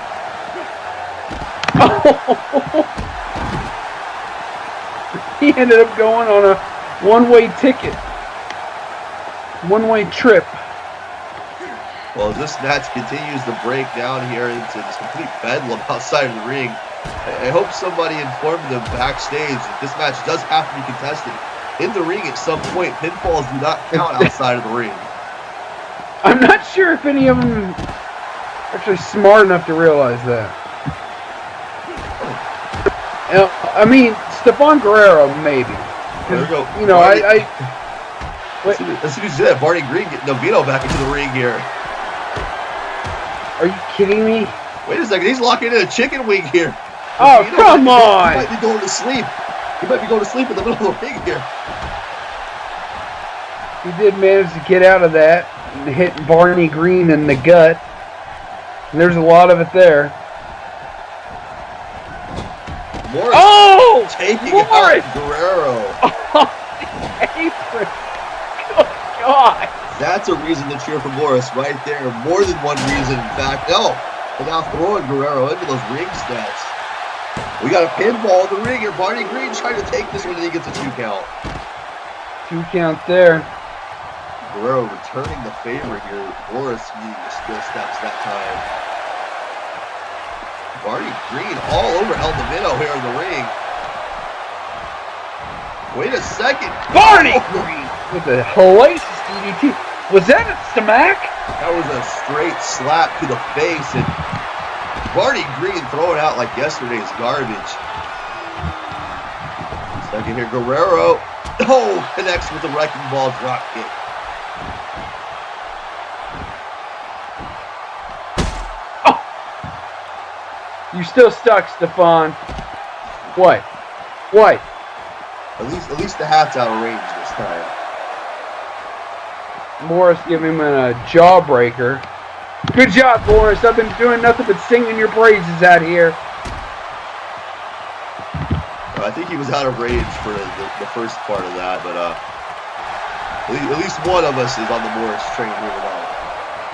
He ended up going on a one-way ticket. One-way trip. Well, as this match continues to break down here into this complete bedlam outside of the ring, I hope somebody informed them backstage that this match does have to be contested in the ring at some point. Pinfalls do not count outside of the ring. I'm not sure if any of them are actually smart enough to realize that. I mean, Stefan Guerrero, maybe. There we go. You know, Barney, as soon as you say that, Barney Green getting Noveno back into the ring here. Are you kidding me? Wait a second, he's locking in a chicken wing here. Oh, come on! He might be going to sleep. He might be going to sleep in the middle of the ring here. He did manage to get out of that and hit Barney Green in the gut. And there's a lot of it there. Morris taking out Guerrero. Apron. Oh, God. That's a reason to cheer for Morris right there. More than one reason, in fact. No. And now throwing Guerrero into those ring steps. We got a pinball in the ring here. Barney Green trying to take this one and he gets a 2 count. 2 count there. Guerrero returning the favor here. Morris needing the skill steps that time. Barney Green all over El Noveno here in the ring. Wait a second. Barney Green with a hellacious DDT. Was that a smack? That was a straight slap to the face, and Barney Green throwing out like yesterday's garbage. Second here, Guerrero. Oh, connects with the wrecking ball drop kick. Oh. You still stuck, Stefan. What? What? At least the hat's out of range this time. Morris giving him a jawbreaker. Good job, Morris. I've been doing nothing but singing your praises out here. I think he was out of range for the first part of that, but at least one of us is on the Morris train here tonight.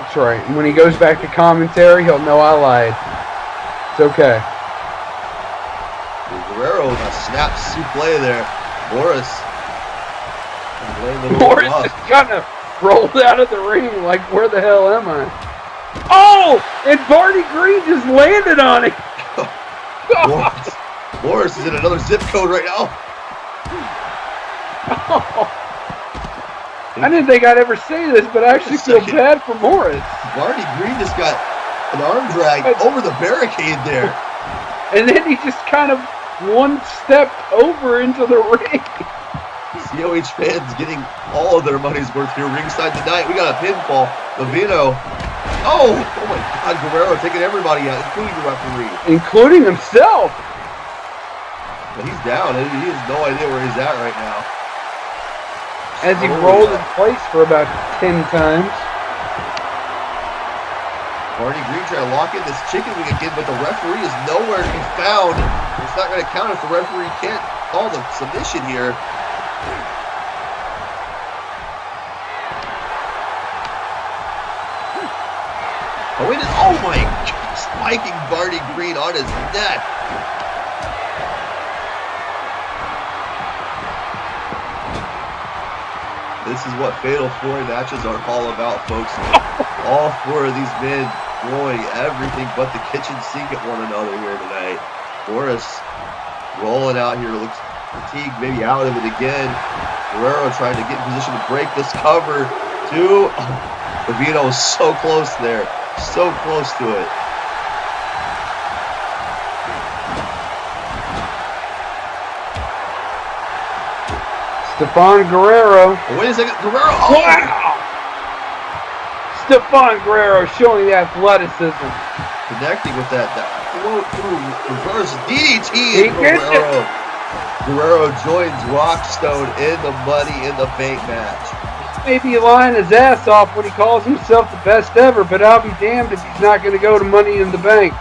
That's right. And when he goes back to commentary, he'll know I lied. It's okay. Guerrero with a snap suplex there. Morris just kind of rolled out of the ring like, where the hell am I? Oh! And Barney Green just landed on it. Morris is in another zip code right now. Oh. I didn't think I'd ever say this, but I actually feel bad for Morris. Barney Green just got an arm drag over the barricade there. And then he just kind of one step over into the ring. COH fans getting all of their money's worth here ringside tonight. We got a pinfall. Noveno. Oh my God, Guerrero taking everybody out, including the referee. Including himself. But he's down. He has no idea where he's at right now. As he rolled in place for about 10 times. Barney Green trying to lock in this chicken wing again, but the referee is nowhere to be found. It's not going to count if the referee can't call the submission here. Oh my God, spiking Barney Green on his neck. This is what Fatal 4 matches are all about, folks. All 4 of these men throwing everything but the kitchen sink at one another here tonight. Morris rolling out here, looks fatigued, maybe out of it again. Guerrero trying to get in position to break this cover. Noveno was so close there. So close to it. Stefan Guerrero. Oh, wait a second. Guerrero. Oh. Wow! Stefan Guerrero showing the athleticism. Connecting with that float through reverse DDT. Guerrero joins Rockstone in the Money in the Bank match. Maybe lying his ass off when he calls himself the best ever, but I'll be damned if he's not going to go to Money in the Bank.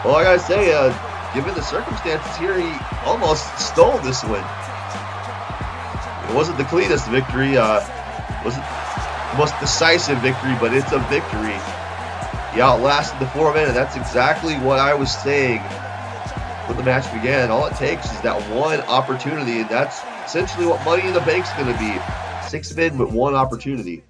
Well, I gotta say, given the circumstances here, he almost stole this win. It wasn't the cleanest victory, wasn't the most decisive victory, but it's a victory. He outlasted the 4-man, and that's exactly what I was saying when the match began. All it takes is that one opportunity, and that's essentially what Money in the Bank's going to be. 6 men with one opportunity.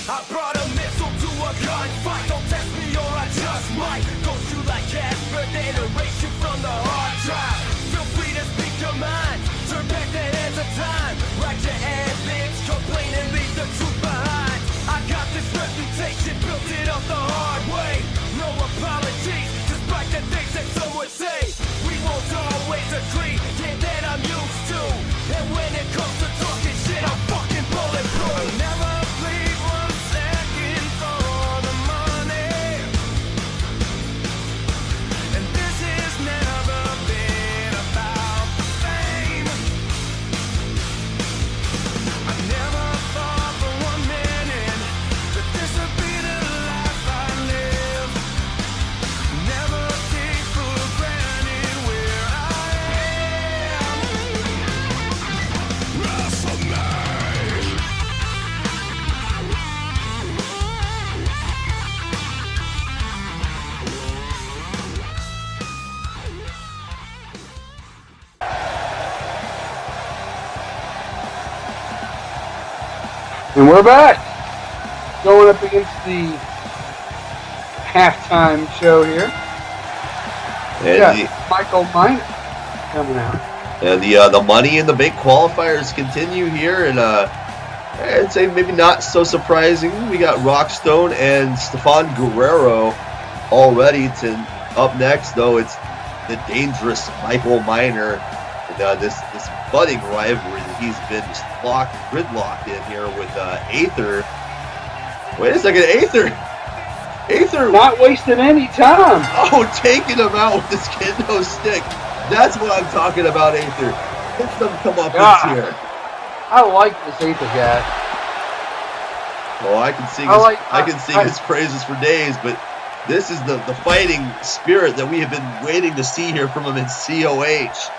I brought a missile to a gunfight. Don't test me or I just might go through like Casper, then erase you from the hard drive. Feel free to speak your mind. Turn back the hands of time. Write your ad-libs, complain and leave the truth behind. I got this reputation, built it up the hard way. No apologies, despite the things that some would say. We won't always agree, yeah, that I'm used to. And when it comes to talking shit, I'm fucking bulletproof. Never bleed 1 second for the money. And this has never been about the fame. I never thought for 1 minute that this would be the life I live. Never take for granted where I am. Wrestle me. And we're back. Going up against the halftime show here. And Michael Minor coming out. And the Money in the Bank qualifiers continue here, and I'd say maybe not so surprising. We got Rockstone and Stefan Guerrero already. Up next, though, it's the dangerous Michael Minor. And this budding rivalry that he's been just gridlocked in here with Aether. Wait a second, Aether not wasting any time. Oh, taking him out with this kendo stick. That's what I'm talking about, Aether. Get some comeuppance here. I like this Aether guy. Well, I can sing his praises for days, but this is the fighting spirit that we have been waiting to see here from him in COH.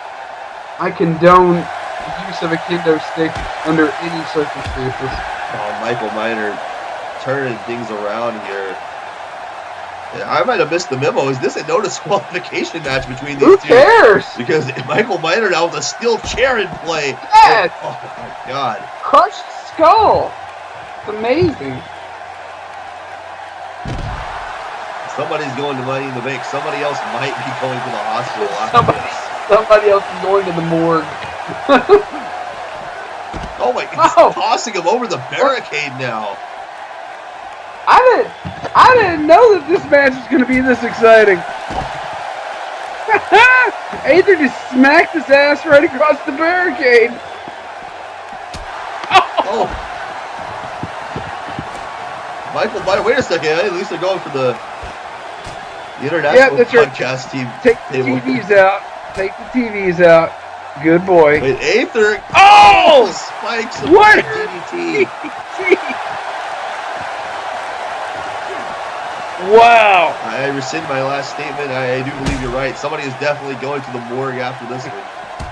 I condone the use of a kendo stick under any circumstances. Oh, Michael Minor turning things around here. I might have missed the memo. Is this a no disqualification match between these two? Who cares? Because Michael Minor now with a steel chair in play. Yes. Oh my God. Crushed skull. It's amazing. Somebody's going to Money in the Bank. Somebody else might be going to the hospital after this. Somebody else is going to the morgue. Oh my God, he's tossing him over the barricade now. I didn't know that this match was going to be this exciting. Aether just smacked his ass right across the barricade. Oh. Michael Minor, wait a second. At least they're going for the international podcast team. Take the TVs out. Take the TVs out. Good boy. Wait, Aether. Oh! Spikes of what? DDT. Wow. I rescind my last statement. I do believe you're right. Somebody is definitely going to the morgue after this one.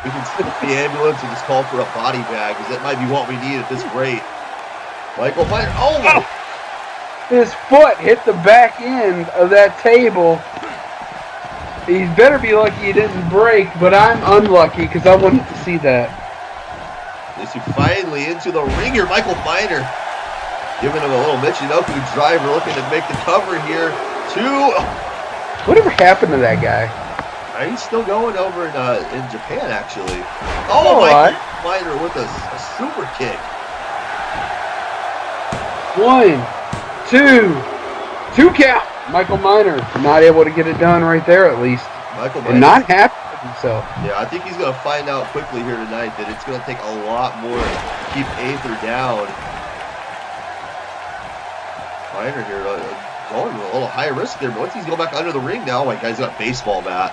We can skip the ambulance and just call for a body bag, because that might be what we need at this rate. Michael Minor. Oh! His foot hit the back end of that table. He better be lucky he didn't break, but I'm unlucky because I wanted to see that. This is finally into the ring here. Michael Minor giving him a little Michinoku driver, looking to make the cover here. Whatever happened to that guy? He's still going over in Japan, actually. Oh, Michael Minor with a super kick. 1, 2 count. Michael Minor not able to get it done right there, at least. Michael and not happy with himself. Yeah, I think he's going to find out quickly here tonight that it's going to take a lot more to keep Aether down. Miner here going a little high risk there, but once he's going back under the ring now, my guy's got a baseball bat.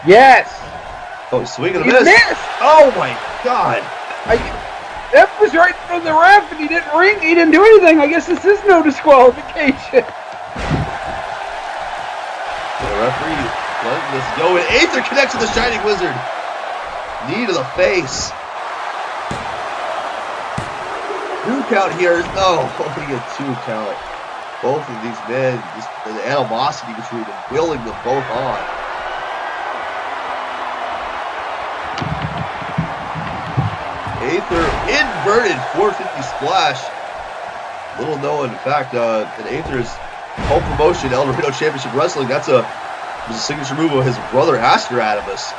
Yes! Oh, swing and a He miss. missed! Oh my God! That was right from the ref, and he didn't ring. He didn't do anything. I guess this is no disqualification. The referee letting this go, and Aether connects with the Shining Wizard. Knee to the face. 2 count here. No, only a 2 count. Both of these men, just the animosity between them, willing them both on. Aether inverted 450 splash. Little known fact that Aether's home promotion, El Dorado Championship Wrestling, was a signature move of his brother Aster Adamus.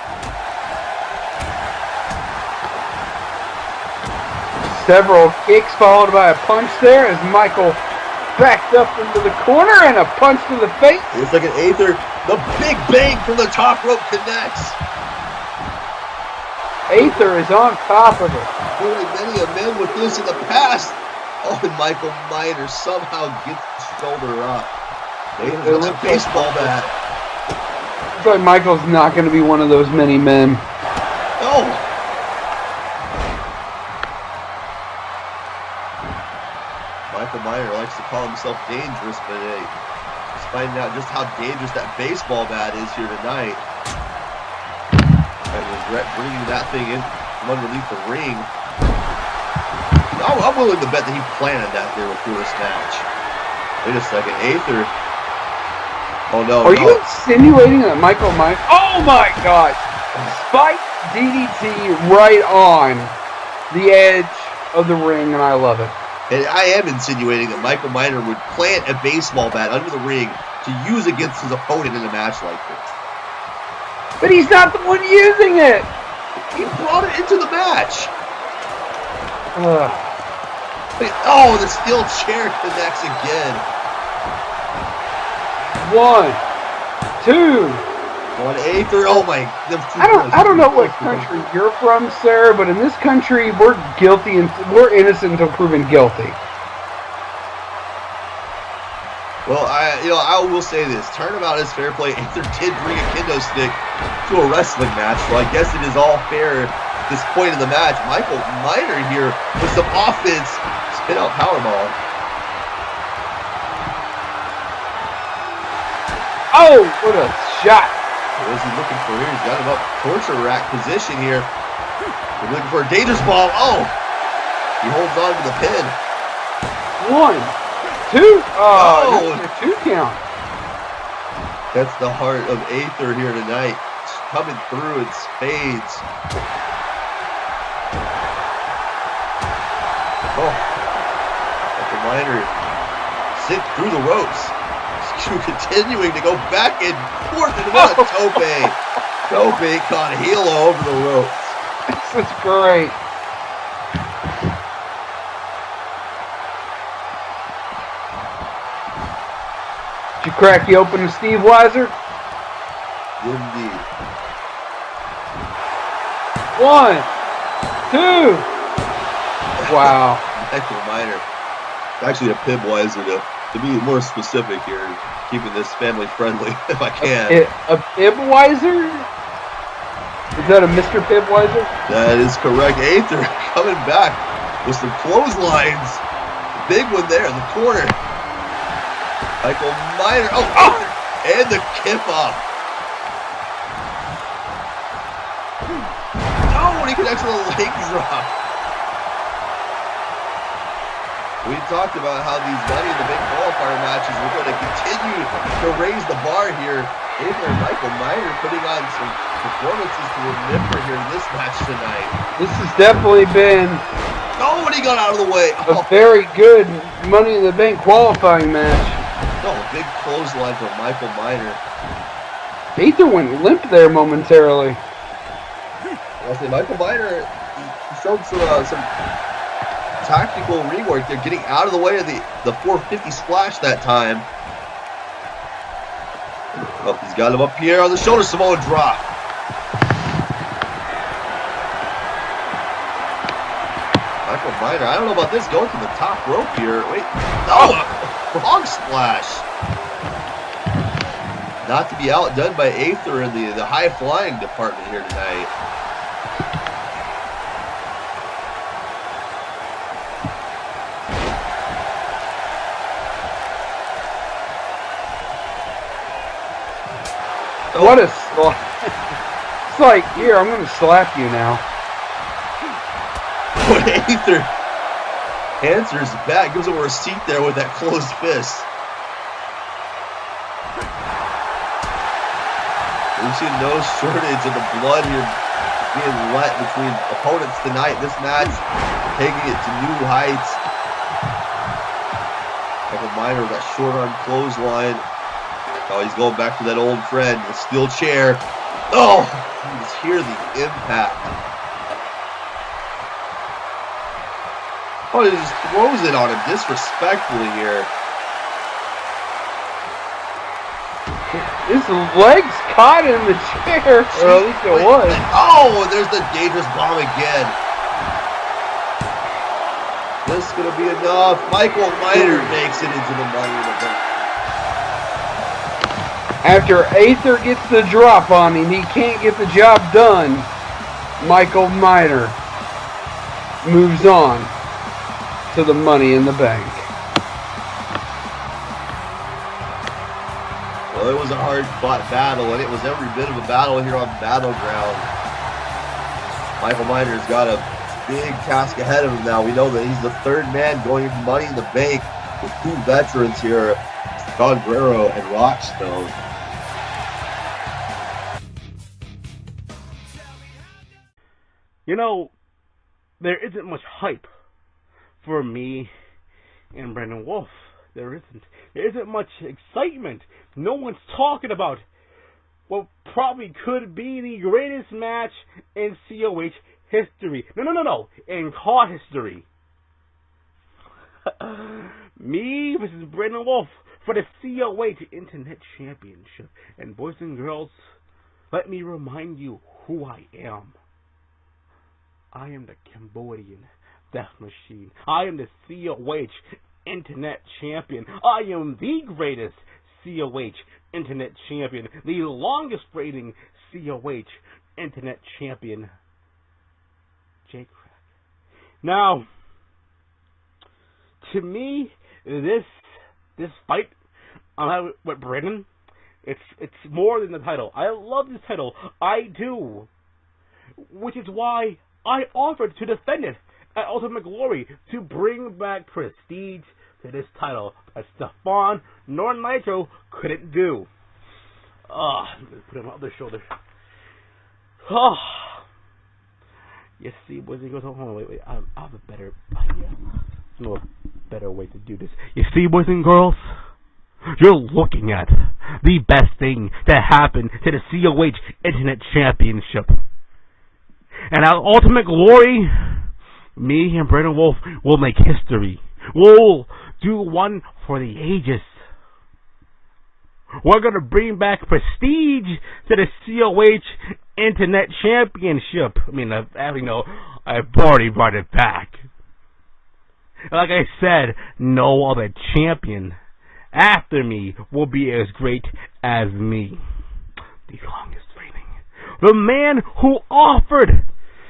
Several kicks followed by a punch there as Michael backed up into the corner and a punch to the face. Looks like an Aether. The big bang from the top rope connects. Aether is on top of it. Really many a men with this in the past. Oh, and Michael Miner somehow gets the shoulder up. Aether's got a baseball bat. Looks like Michael's not going to be one of those many men. Oh! Michael Miner likes to call himself dangerous, but he's finding out just how dangerous that baseball bat is here tonight. I regret bringing that thing in from underneath the ring. I'm willing to bet that he planted that there before this match. Wait a second, Aether. Oh no! Are you insinuating that Michael Miner? Oh my God! Spike DDT right on the edge of the ring, and I love it. And I am insinuating that Michael Miner would plant a baseball bat under the ring to use against his opponent in a match like this. But he's not the one using it! He brought it into the match! Oh, the steel chair connects again. 1, 2. 1 Aether. Oh my! I don't know what country you're from, sir, but in this country, we're guilty and we're innocent until proven guilty. Well, I will say this: turnabout is fair play. Aether did bring a kendo stick to a wrestling match, so I guess it is all fair at this point in the match. Michael Miner here with some offense, spin out powerball. Oh, what a shot! What is he looking for here? He's got him up torture rack position here. He's looking for a dangerous ball. Oh, he holds on to the pin. 1, 2. Oh, a 2 count. That's the heart of Aether here tonight. Coming through in spades. Oh. Michael Miner sent through the ropes. Continuing to go back and forth and what a tope. Tope caught Hilo over the ropes. This is great. Did you crack the open to Steve Weiser? Indeed. 1, 2. Wow. Michael Miner. Actually a Pib Weiser to be more specific here, keeping this family friendly if I can. A Pib Weiser? Is that a Mr. Pib Weiser? That is correct. Aether coming back with some clotheslines. Big one there in the corner. Michael Miner. Oh! And the kip off. Oh, and he connects with a leg drop. We talked about how these Money in the Bank qualifier matches were going to continue to raise the bar here. Aether and Michael Miner putting on some performances to remember here in this match tonight. This has definitely been and he got out of the way. A very good Money in the Bank qualifying match. No, big clothesline from Michael Miner. Aether went limp there momentarily. I'll say Michael Miner showed some tactical ring work. They're getting out of the way of the 450 splash that time. Oh, he's got him up here on the shoulder. Samoa drop. McIntire, I don't know about this, going to the top rope here. Wait, no, frog splash. Not to be outdone by Aether in the high flying department here tonight. What a slap. It's like, here, I'm going to slap you now. But Aether answers back, gives him a receipt there with that closed fist. We've seen no shortage of the blood here being let between opponents tonight. This match taking it to new heights. McIntire with that short arm clothesline. Oh, he's going back to that old friend, the steel chair. Oh, you just hear the impact. Oh, he just throws it on him disrespectfully here. His leg's caught in the chair, or at least it was. Oh, there's the dangerous bomb again. This is going to be enough. McIntire makes it into the Money in the Bank. After Aether gets the drop on him, he can't get the job done. McIntire moves on to the Money in the Bank. Well, it was a hard-fought battle, and it was every bit of a battle here on Battleground. McIntire's got a big task ahead of him now. We know that he's the third man going into Money in the Bank with two veterans here, Guerrero and Rockstone. You know, there isn't much hype for me and Brandon Wolfe. There isn't much excitement. No one's talking about what probably could be the greatest match in COH history. No. In COH history. Me versus Brandon Wolfe for the COH Internet Championship. And boys and girls, let me remind you who I am. I am the Cambodian Death Machine. I am the COH Internet Champion. I am the greatest COH Internet Champion. The longest reigning COH Internet Champion. Jay Krack. Now, to me, this fight I'm having with Brandon, it's more than the title. I love this title. I do. Which is why I offered to defend it at Ultimate Glory to bring back prestige to this title that Stefan nor Nitro couldn't do. I'm going to put it on my other shoulder. You see, boys and girls, hold on, wait. I have a better idea. No better way to do this. You see, boys and girls, you're looking at the best thing that happened to the COH Internet Championship. And at Ultimate Glory, me and Brandon Wolfe will make history. We'll do one for the ages. We're going to bring back prestige to the COH Internet Championship. I mean, I've already brought it back. Like I said, no other champion after me will be as great as me. The longest reigning. The man who offered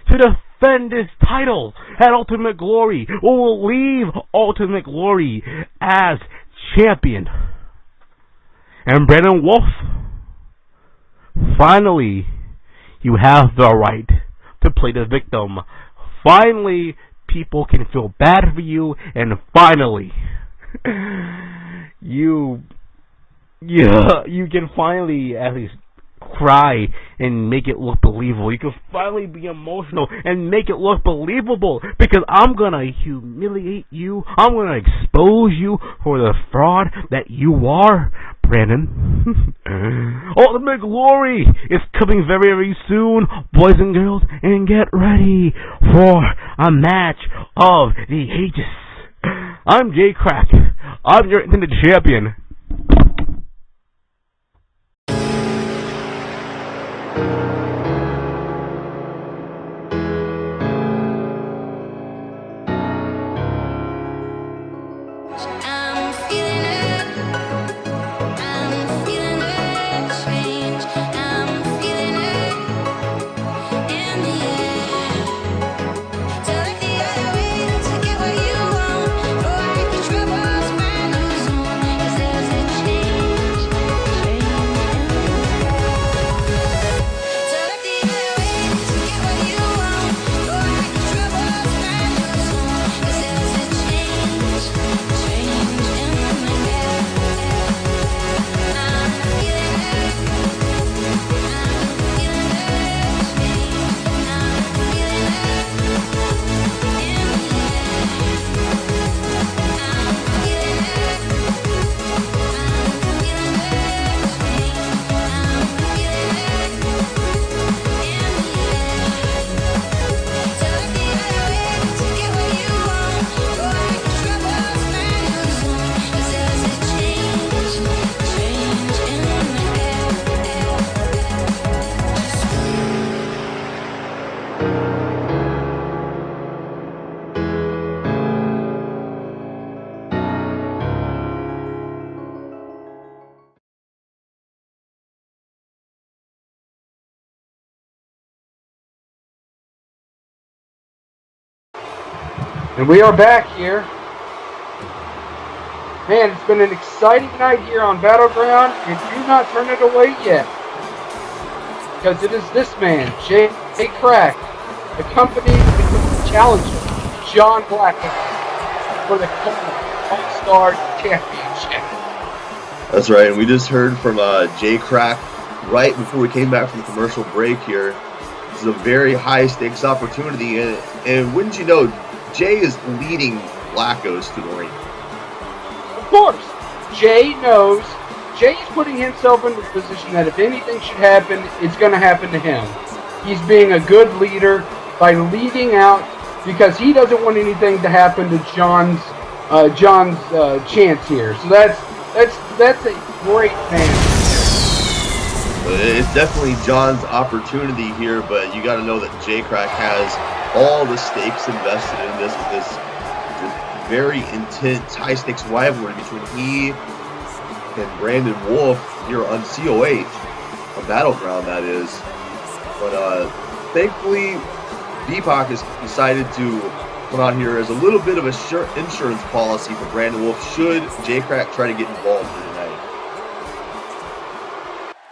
to defend his title at Ultimate Glory will leave Ultimate Glory as champion. And Brandon Wolfe, finally, you have the right to play the victim. Finally, people can feel bad for you, and finally, you can finally at least cry and make it look believable. You can finally be emotional and make it look believable, because I'm gonna humiliate you. I'm gonna expose you for the fraud that you are, Brandon. Ultimate Glory is coming very, very soon, boys and girls, and get ready for a match of the ages. I'm Jay Krack. I'm your Internet Champion. And we are back here. Man, it's been an exciting night here on Battleground, and do not turn it away yet. Because it is this man, Jay Krack, accompanied with the challenger, John Blackos, for the All-Star Championship. That's right, and we just heard from Jay Krack right before we came back from the commercial break here. This is a very high-stakes opportunity, and wouldn't you know, Jay is leading Blackos to the ring. Of course, Jay knows. Jay is putting himself in the position that if anything should happen, it's going to happen to him. He's being a good leader by leading out because he doesn't want anything to happen to John's chance here. So that's a great man. It's definitely John's opportunity here, but you got to know that Jay Krack has all the stakes invested in this with this very intense, high-stakes rivalry between he and Brandon Wolfe here on COH, a Battleground that is. But thankfully, V-Pac has decided to come out here as a little bit of a insurance policy for Brandon Wolfe should Jay Krack try to get involved here tonight.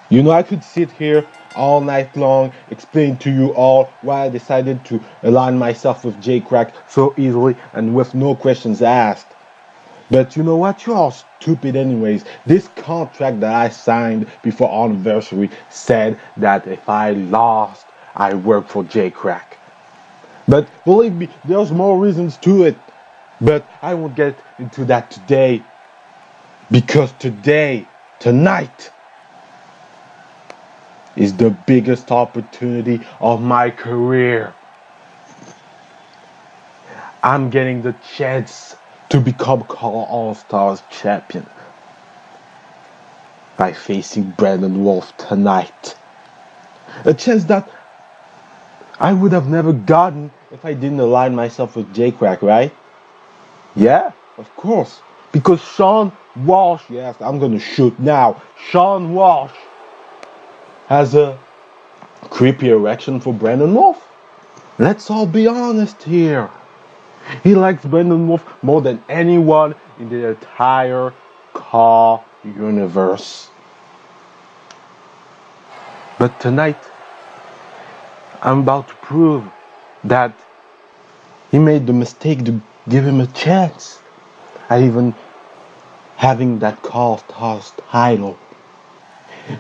You know, I could sit here all night long, explain to you all why I decided to align myself with Jay Krack so easily and with no questions asked. But you know what? You're all stupid anyways. This contract that I signed before our anniversary said that if I lost, I work for Jay Krack. But believe me, there's more reasons to it. But I won't get into that today. Because tonight, is the biggest opportunity of my career. I'm getting the chance to become COH All-Stars champion by facing Brandon Wolfe tonight. A chance that I would have never gotten if I didn't align myself with Jay Krack, right? Yeah, of course. Because Sean Walsh, yes, I'm gonna shoot now. Sean Walsh has a creepy erection for Brandon Wolfe. Let's all be honest here. He likes Brandon Wolfe more than anyone in the entire COH universe. But tonight, I'm about to prove that he made the mistake to give him a chance at even having that COH Stars title.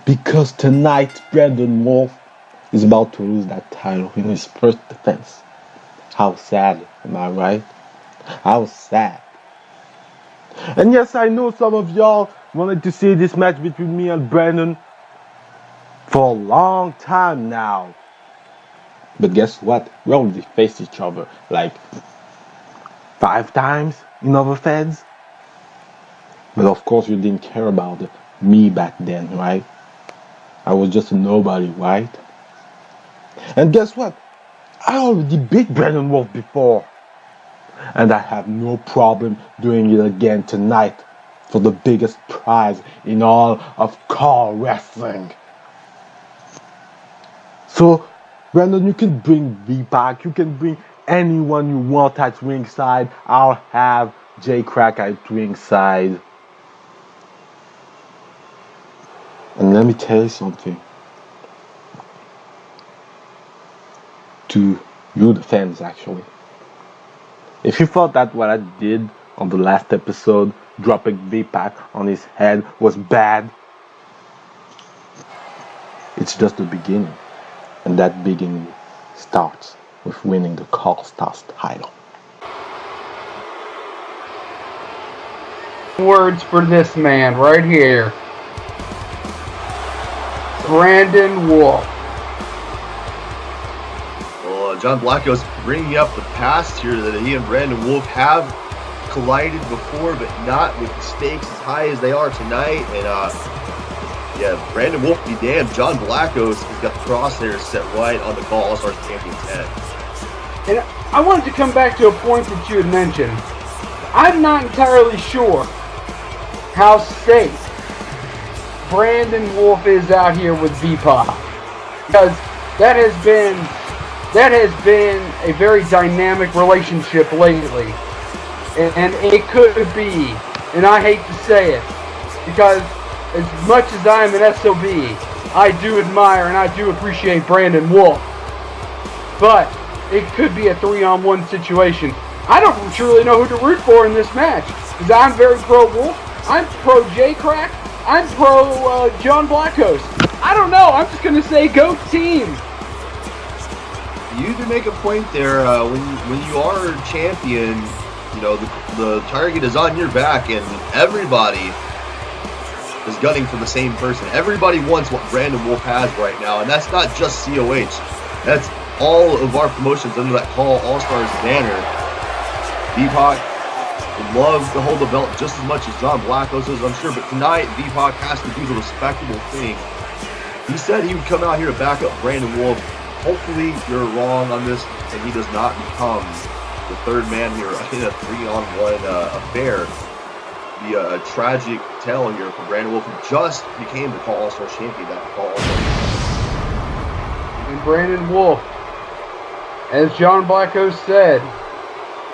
Because tonight, Brandon Wolfe is about to lose that title in his first defense. How sad, am I right? How sad. And yes, I know some of y'all wanted to see this match between me and Brandon for a long time now. But guess what? We already faced each other like 5 times in other feds. But of course you didn't care about me back then, right? I was just a nobody, right? And guess what? I already beat Brandon Wolfe before. And I have no problem doing it again tonight for the biggest prize in all of COH wrestling. So, Brandon, you can bring V-Pac, you can bring anyone you want at ringside. I'll have Jay Krack at ringside. And let me tell you something. To you, the fans, actually. If you thought that what I did on the last episode, dropping V-Pac on his head, was bad, it's just the beginning. And that beginning starts with winning the COH Stars title. Words for this man right here. Brandon Wolfe. Well, John Blackos bringing up the past here that he and Brandon Wolfe have collided before, but not with the stakes as high as they are tonight. And yeah, Brandon Wolfe be damned. John Blackos has got the crosshairs set right on the COH All-Stars champion's head. And I wanted to come back to a point that you had mentioned. I'm not entirely sure how safe Brandon Wolfe is out here with V-Pac. Because that has been that has been a very dynamic relationship lately. And it could be, and I hate to say it, because as much as I am an SOB, I do admire and I do appreciate Brandon Wolfe. But it could be a 3-on-1 situation. I don't truly know who to root for in this match, because I'm very pro Wolfe. I'm pro Jay Krack. I'm pro John Blackos. I don't know. I'm just going to say go team. You do make a point there. When you are champion, you know, the target is on your back, and everybody is gunning for the same person. Everybody wants what Brandon Wolfe has right now, and that's not just COH. That's all of our promotions under that Call All-Stars banner. V-Pac would love to hold the belt just as much as John Blackos is, I'm sure, but tonight V-Pac has to do the respectable thing. He said he would come out here to back up Brandon Wolfe. Hopefully you're wrong on this, and he does not become the third man here in a 3-on-1 affair. Be a tragic tale here for Brandon Wolfe, who just became the Call All-Star champion. And Brandon Wolfe, as John Blackos said,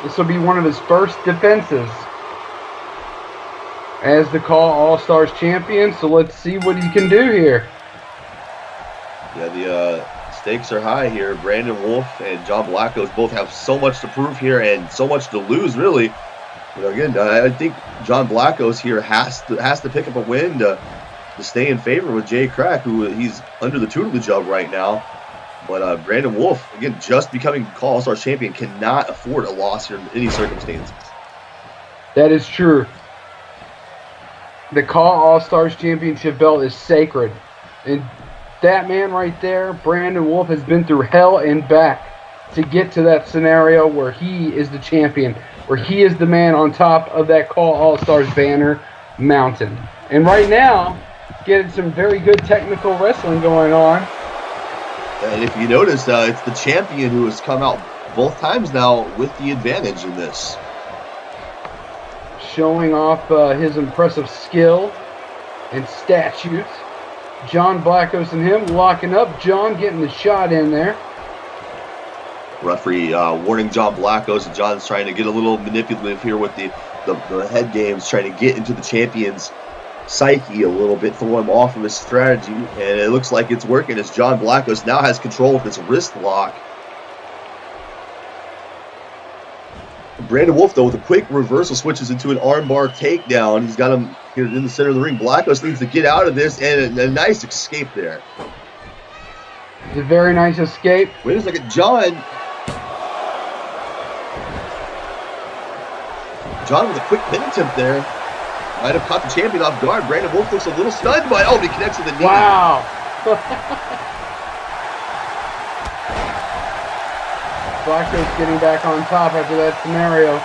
this will be one of his first defenses as the Call All-Stars champion, so let's see what he can do here. Yeah, the stakes are high here. Brandon Wolfe and John Blackos both have so much to prove here and so much to lose, really. You know, again, I think John Blackos here has to pick up a win to stay in favor with Jay Krack, who he's under the tutelage of right now. But Brandon Wolfe, again, just becoming Call All-Star champion, cannot afford a loss here in any circumstances. That is true. The Call All-Stars championship belt is sacred. And that man right there, Brandon Wolfe, has been through hell and back to get to that scenario where he is the champion, where he is the man on top of that Call All-Stars banner mountain. And right now, getting some very good technical wrestling going on. And if you notice, it's the champion who has come out both times now with the advantage in this. Showing off his impressive skill and statutes. John Blackos and him locking up. John getting the shot in there. Referee warning John Blackos, and John's trying to get a little manipulative here with the head games, trying to get into the champion's psyche a little bit, throw him off of his strategy, and it looks like it's working as John Blackos now has control of his wrist lock. Brandon Wolfe, though, with a quick reversal, switches into an armbar takedown. He's got him here in the center of the ring. Blackos needs to get out of this, and a nice escape there. It's a very nice escape. Wait a second, John with a quick pin attempt there. Might have caught the champion off guard. Brandon Wolfe looks a little stunned by he connects with the knee. Wow. Blackos getting back on top after that scenario.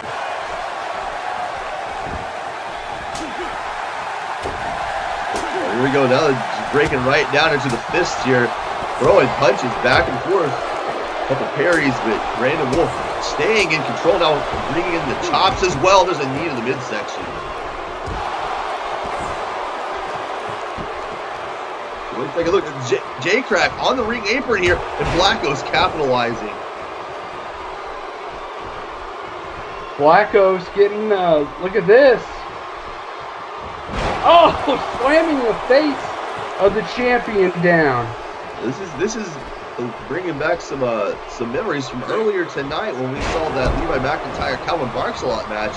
Here we go. Now they're breaking right down into the fists here. Throwing punches back and forth. A couple parries, but Brandon Wolfe staying in control now, bringing in the chops as well. There's a knee to the midsection. Let's take a look at Jay Krack on the ring apron here, and Blackos capitalizing. Blackos getting, look at this. Oh, slamming the face of the champion down. This is bringing back some memories from earlier tonight when we saw that Levi McIntyre Calvin Barcelot match.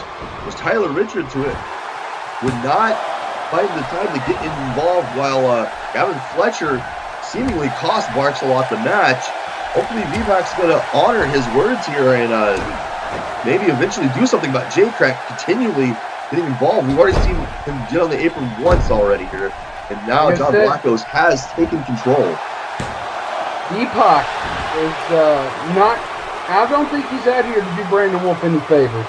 Was Tyler Richards who would not find the time to get involved while Gavin Fletcher seemingly cost Barcelot the match. Hopefully V-Pac's going to honor his words here and maybe eventually do something about Jay Krack continually getting involved. We've already seen him get on the apron once already here, and now John Blackos has taken control. V-Pac is not, I don't think he's out here to do Brandon Wolfe any favors.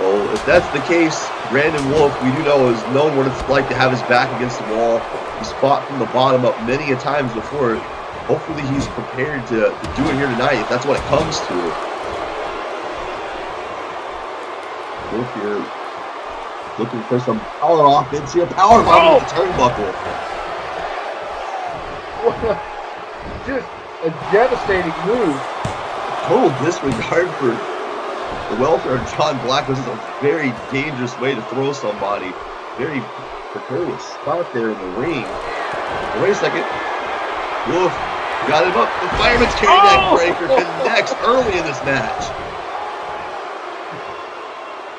Well, if that's the case, Brandon Wolfe, we do know, is known what it's like to have his back against the wall. He's fought from the bottom up many a times before. Hopefully he's prepared to do it here tonight, if that's what it comes to. Wolfe here looking for some power offense here. Power bomb with the turnbuckle. just a devastating move. Total disregard for the welfare of John Blackos is a very dangerous way to throw somebody. Very precarious spot there in the ring. Wait a second. Wolfe got him up. The Fireman's carry neck breaker connects early in this match.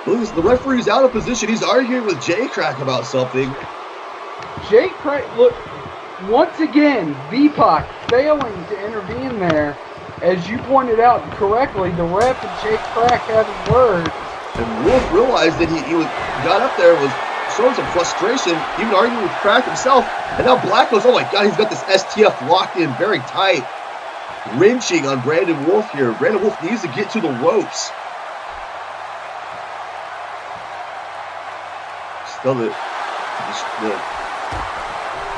Look, the referee's out of position. He's arguing with Jay Krack about something. Jay Krack, look, once again, V-Pac failing to intervene there. As you pointed out correctly, the ref and Jay Krack having words. And Wolfe realized that he got up there and was showing some frustration, even arguing with Krack himself. And now Blackos, oh my God, he's got this STF locked in very tight. Wrenching on Brandon Wolfe here. Brandon Wolfe needs to get to the ropes. Still the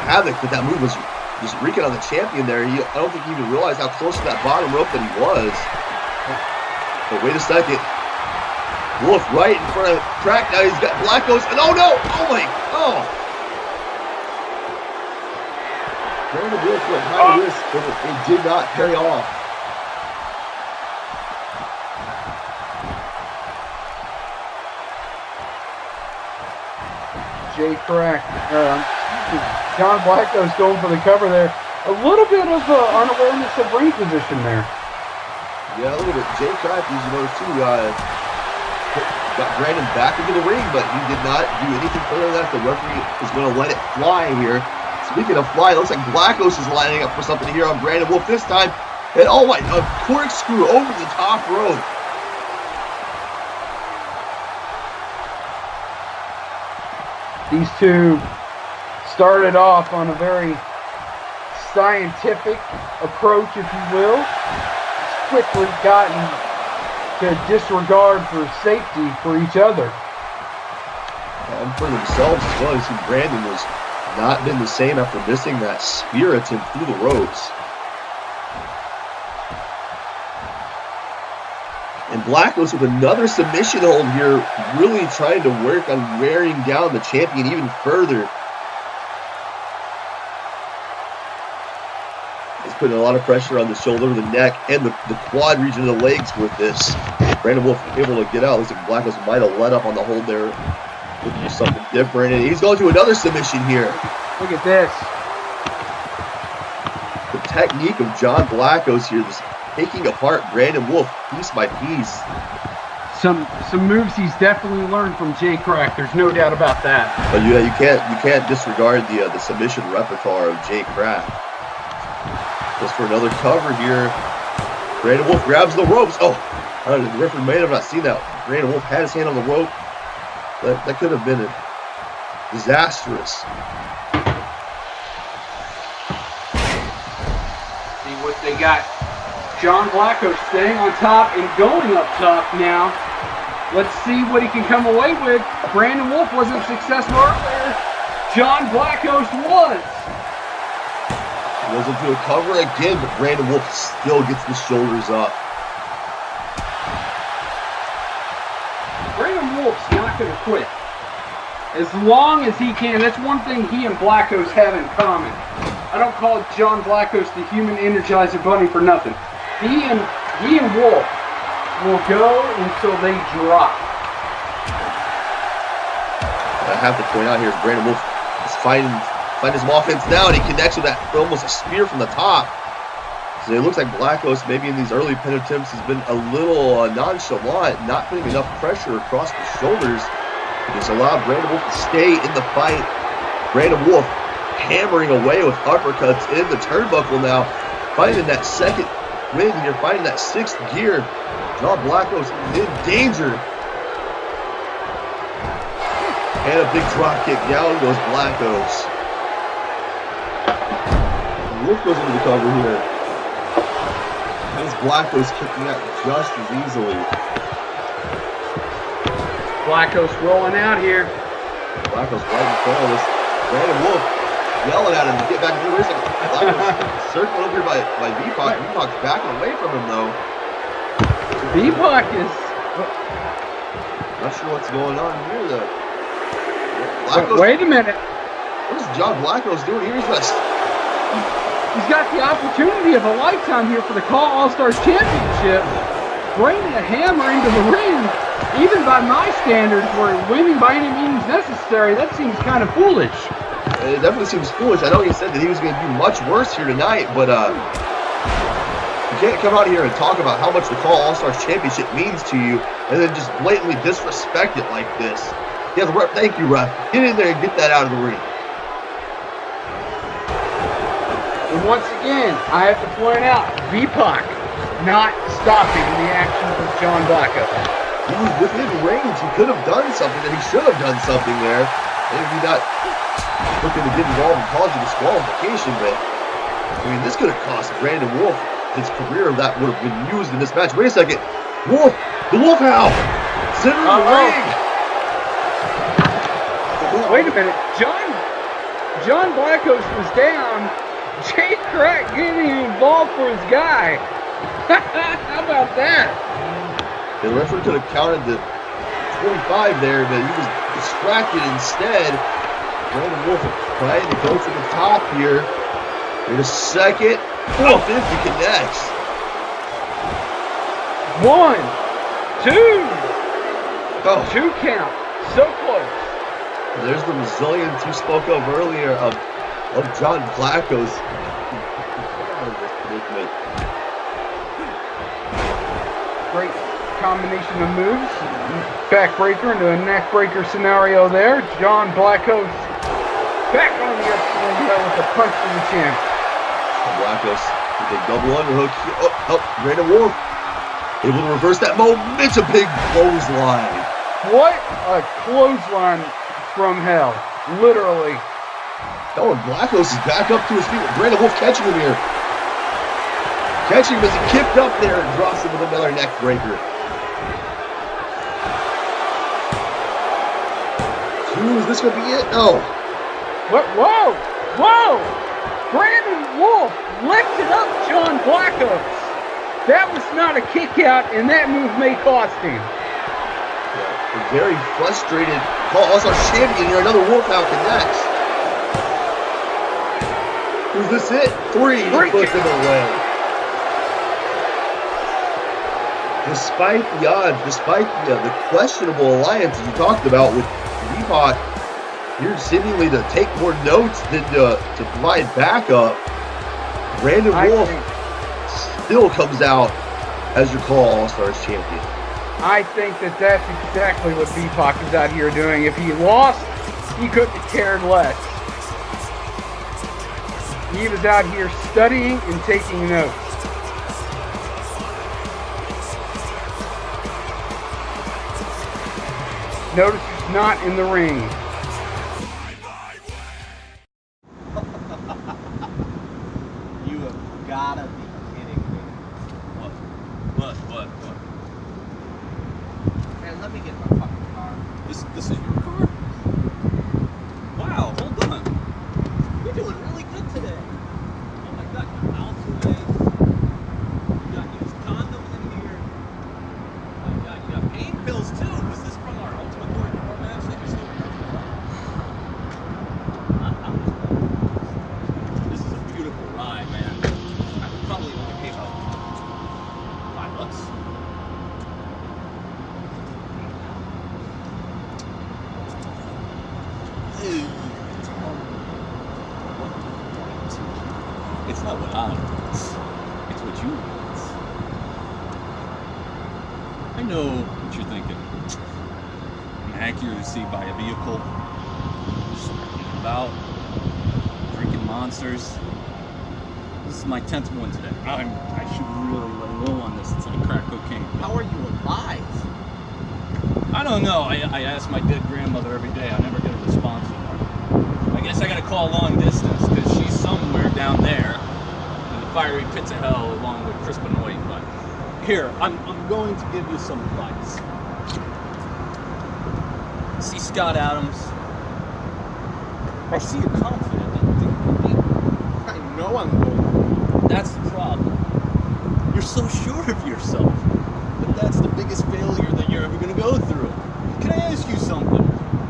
havoc that move was just wreaking on the champion there. I don't think he even realized how close to that bottom rope that he was. But wait a second. Wolfe right in front of Krack. Now he's got Blackos. And oh no! Oh my! Oh! Brandon Wolfe went high risk, but it did not pay off. Jay Krack, John Blackos going for the cover there. A little bit of unawareness of ring position there. Yeah, a little bit. Jay Krack, you notice too, got Brandon back into the ring, but he did not do anything further than that. The referee is going to let it fly here. Speaking of fly, it looks like Blackos is lining up for something here on Brandon Wolfe this time. And oh my, a corkscrew over the top rope. These two started off on a very scientific approach, if you will. It's quickly gotten to disregard for safety for each other. And for themselves as well. You see Brandon was not been the same after missing that spear attempt through the ropes. And Blackos with another submission hold here, really trying to work on wearing down the champion even further. He's putting a lot of pressure on the shoulder, the neck, and the quad region of the legs with this. Brandon Wolfe able to get out. Looks like Blackos might have let up on the hold there. Looking for something different. And he's going to another submission here. Look at this. The technique of John Blackos here, this taking apart Brandon Wolfe piece by piece. Some moves he's definitely learned from Jay Krack. There's no doubt about that. But yeah, you can't disregard the submission repertoire of Jay Krack. Goes for another cover here. Brandon Wolfe grabs the ropes. Oh, the referee may have not seen that. Brandon Wolfe had his hand on the rope. That could have been disastrous. See what they got. John Blackos staying on top and going up top now. Let's see what he can come away with. Brandon Wolfe wasn't successful earlier. John Blackos was. Goes into a cover again, but Brandon Wolfe still gets the shoulders up. Brandon Wolfe's not going to quit. As long as he can. That's one thing he and Blackos have in common. I don't call John Blackos the human Energizer Bunny for nothing. He and Wolfe will go until they drop. I have to point out here, Brandon Wolfe is finding some offense now, and he connects with that almost a spear from the top. So it looks like Blackos, maybe in these early pin attempts, has been a little nonchalant, not putting enough pressure across the shoulders to just allow Brandon Wolfe to stay in the fight. Brandon Wolfe hammering away with uppercuts in the turnbuckle now, finding that second win here, finding that sixth gear. John Blackos in danger. And a big drop kick. Down goes Blackos. Wolfe goes into the cover here. As Blackos kicking out just as easily. Blackos rolling out here. Blackos right in front of us. Brandon Wolfe yelling at him to get back in the race. Blackos circling over here by V-Pac. V-Pac's backing away from him though. V-Pac is... Not sure what's going on here though. Blackos, wait a minute. What is John Blackos doing here? He's got He's got the opportunity of a lifetime here for the Call All-Stars Championship. Bringing a hammer into the ring, even by my standards, where winning by any means necessary, that seems kind of foolish. It definitely seems foolish. I know he said that he was going to do much worse here tonight, but you can't come out here and talk about how much the Call All-Stars Championship means to you and then just blatantly disrespect it like this. Yeah, the ref, thank you, ref. Get in there and get that out of the ring. And once again, I have to point out, V-Pac not stopping the action of John Blackos. He was within range. He could have done something, and he should have done something there. Maybe not looking to get involved and cause a disqualification, but I mean, this could have cost Brandon Wolfe his career that would have been used in this match. Wait a second. Wolfe! The Wolf Howl! Center of the ring! Wait a minute. John Blackos was down. Jay Krack getting involved for his guy. How about that? The referee could have counted the 25 there, but he was distracted instead. Brandon Wolfe trying to go to the top here. Wait a second. 450 connects. 1, 2. Oh, 2 count. So close. There's the resilience you spoke of earlier of John Blackos. Great combination of moves. Backbreaker into a neckbreaker scenario there. John Blackos back on the upswing with a punch to the chin. Blackos with a double underhook. Oh, Brandon Wolfe able to reverse that momentum. Big clothesline. What a clothesline from hell. Literally. Oh, and Blackos is back up to his feet. Brandon Wolfe catching him here. Catching him as he kicked up there and drops him with another neck breaker. 2, is this going to be it? No. What? Whoa! Whoa! Brandon Wolfe lifted up John Blackos. That was not a kick out, and that move may cost him. A very frustrated Call All-Stars champion here. Another Wolf Howl connects. Is this it? 3. He puts him away. Despite the odds, despite the questionable alliances you talked about with V-Pac, you're seemingly to take more notes than to provide backup. Brandon Wolfe still comes out as your Call All-Stars champion. I think that's exactly what V-Pac is out here doing. If he lost, he couldn't have cared less. He was out here studying and taking notes. Notice he's not in the ring. You have gotta be kidding me. What? Man, let me get my fucking car. This is your car? Wow, hold on. You're doing really good today. Oh my god, you got Altoids. You got used condoms in here. Oh my god, you got pain pills too. Was this from our Ultimate Warrior 4 match that you're still This is a beautiful ride, man. I could probably only pay about $5. It's not what I want, it's what you want. I know what you're thinking. An accuracy by a vehicle, just about drinking monsters. This is my 10th one today. I should really let low on this. It's like crack cocaine. How are you alive? I don't know. I ask my dead grandmother every day. I never get a response from her. I guess I gotta call long distance because she's somewhere down there in the fiery pits of hell along with Chris Benoit. But here, I'm going to give you some advice. See Scott Adams. I see you're confident. I know I'm going. That's the problem. You're so sure of yourself. But that's the biggest failure that you're ever going to go through. Can I ask you something?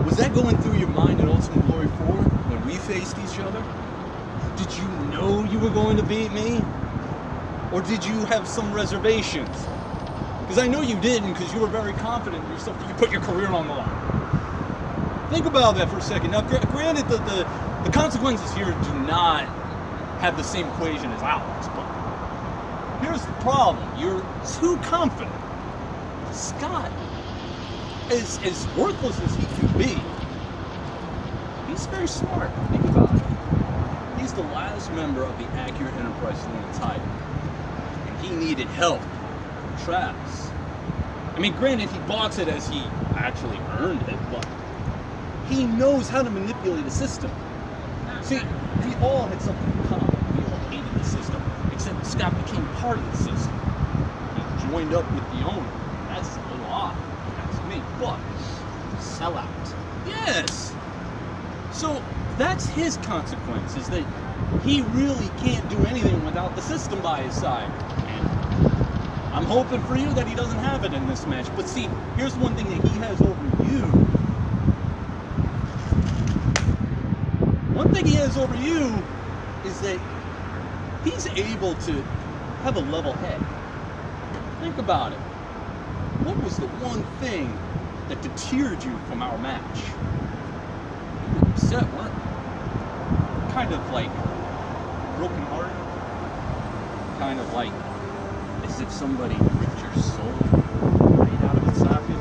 Was that going through your mind in Ultimate Glory 4 when we faced each other? Did you know you were going to beat me? Or did you have some reservations? Because I know you didn't, because you were very confident in yourself that you put your career on the line. Think about that for a second. Now, granted, the consequences here do not have the same equation as ours, but here's the problem. You're too confident. Scott, as worthless as he can be, he's very smart. Think about it. He's the last member of the Accurate Enterprise Titan, and he needed help from Travis. I mean, granted, he bought it as he actually earned it, but he knows how to manipulate the system. See, we all had something in common. We all hated the system, except Scott became part of the system. He joined up with the owner. That's a little odd, that's me, but sellout. Yes! So, that's his consequence, is that he really can't do anything without the system by his side. And I'm hoping for you that he doesn't have it in this match. But see, here's one thing that he has over you. One thing he has over you is that he's able to have a level head. Think about it. What was the one thing that deterred you from our match? You were upset, weren't you? Kind of like broken heart. Kind of like as if somebody ripped your soul right out of its socket.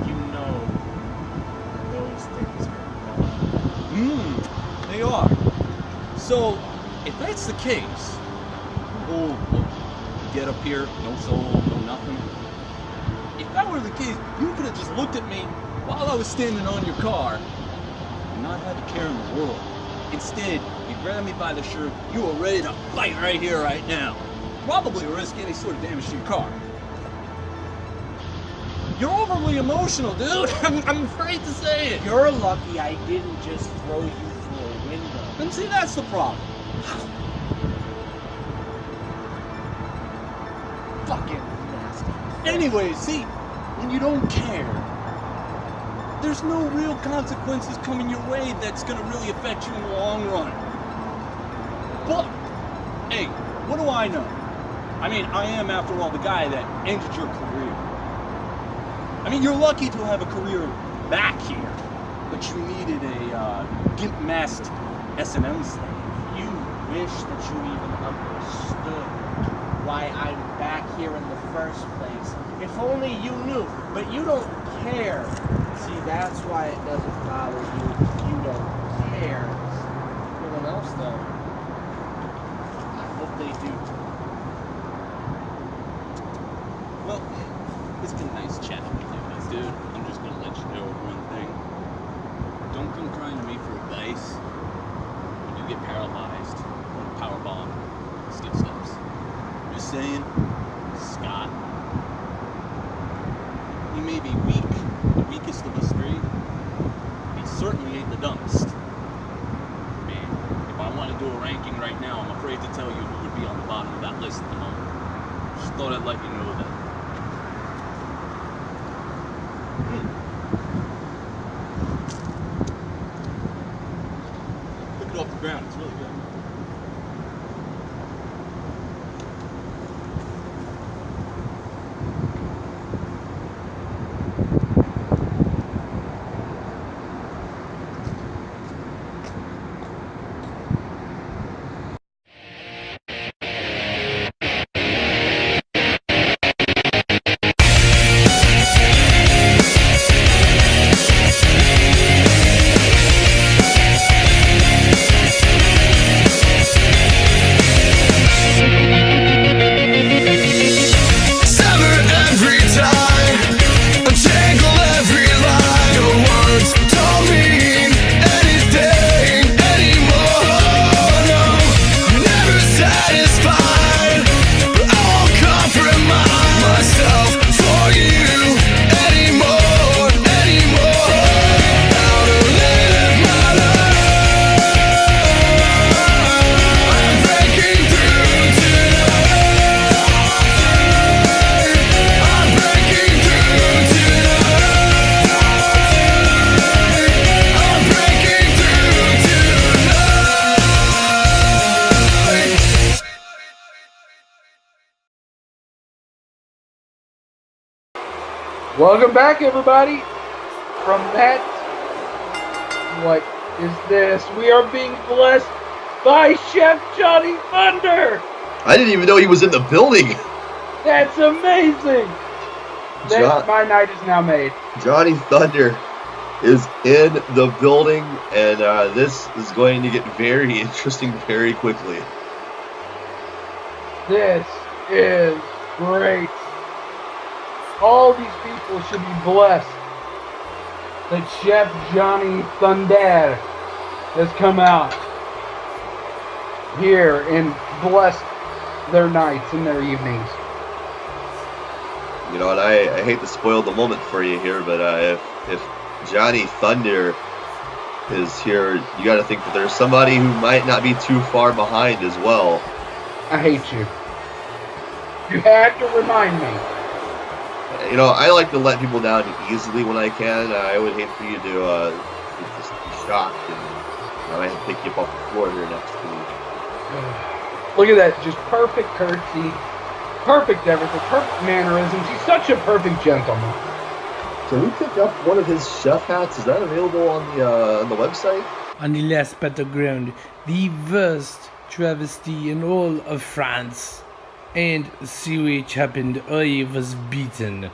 You know those things are wrong. They are. So, if that's the case, we'll get up here, no soul, no nothing. If that were the case, you could have just looked at me while I was standing on your car and not had a care in the world. Instead, you grabbed me by the shirt, you were ready to fight right here, right now. Probably risk any sort of damage to your car. You're overly emotional, dude. I'm afraid to say it. You're lucky I didn't just throw you through a window. And see, that's the problem. Fucking nasty. Anyway, see, when you don't care, there's no real consequences coming your way that's gonna really affect you in the long run. But, hey, what do I know? I mean, I am, after all, the guy that ended your career. I mean, you're lucky to have a career back here, but you needed a gimp-masked S&M slave. You wish that you even understood why I'm back here in the first place. If only you knew, but you don't care. See, that's why it doesn't bother you. You don't care. Everyone else, though, I hope they do. Well, it's been nice chatting with you, dude. I'm just gonna let you know one thing. Don't come crying to me for advice when you get paralyzed or a power bomb still stops. Just saying, Scott, he may be weak, the weakest of us three. He certainly ain't the dumbest. Man, if I want to do a ranking right now, I'm afraid to tell you who would be on the bottom of that list at the moment. Just thought I'd let you know that. Pick it off the ground, it's really good. Welcome back, everybody. From that, what is this? We are being blessed by Chef Johnny Thunder. I didn't even know he was in the building. That's amazing. My night is now made. Johnny Thunder is in the building, and this is going to get very interesting very quickly. This is great. All these people should be blessed that Chef Johnny Thunder has come out here and blessed their nights and their evenings. You know, and I hate to spoil the moment for you here, but if Johnny Thunder is here, you got to think that there's somebody who might not be too far behind as well. I hate you. You had to remind me. You know, I like to let people down easily when I can. I would hate for you to just be shocked and I might pick you up off the floor here next week. Look at that, just perfect courtesy, perfect everything, perfect mannerisms. He's such a perfect gentleman. Can we pick up one of his chef hats? Is that available on the website? On the last battleground, the worst travesty in all of France. And COH happened. I was beaten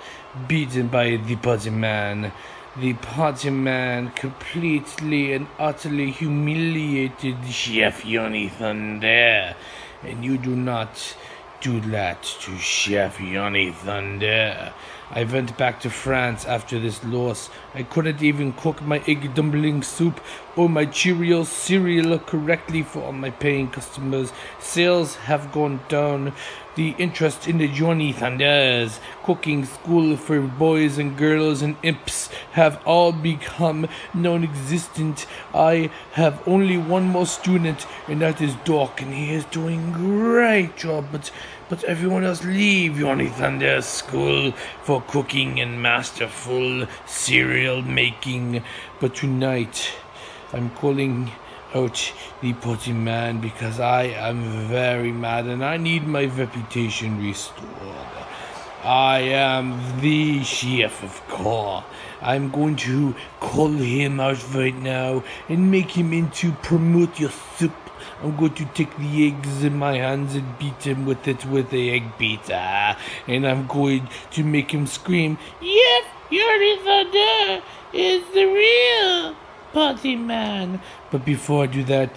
by the party man. The party man completely and utterly humiliated Chef Johnny Thunder. And you do not do that to Chef Johnny Thunder. I went back to France after this loss. I couldn't even cook my egg dumpling soup or my Cheerios cereal correctly for all my paying customers. Sales have gone down. The interest in the Johnny Thunders cooking school for boys and girls and imps have all become non-existent. I have only one more student, and that is Doc, and he is doing great job, but everyone else leave Johnny Thunder's school for cooking and masterful cereal making. But tonight, I'm calling out the potty man because I am very mad and I need my reputation restored. I am the chef of core. I'm going to call him out right now and make him into promote your soup. I'm going to take the eggs in my hands and beat him with it with the egg beater. And I'm going to make him scream, "Yes, Johnny Thunder is the real potty man." But before I do that,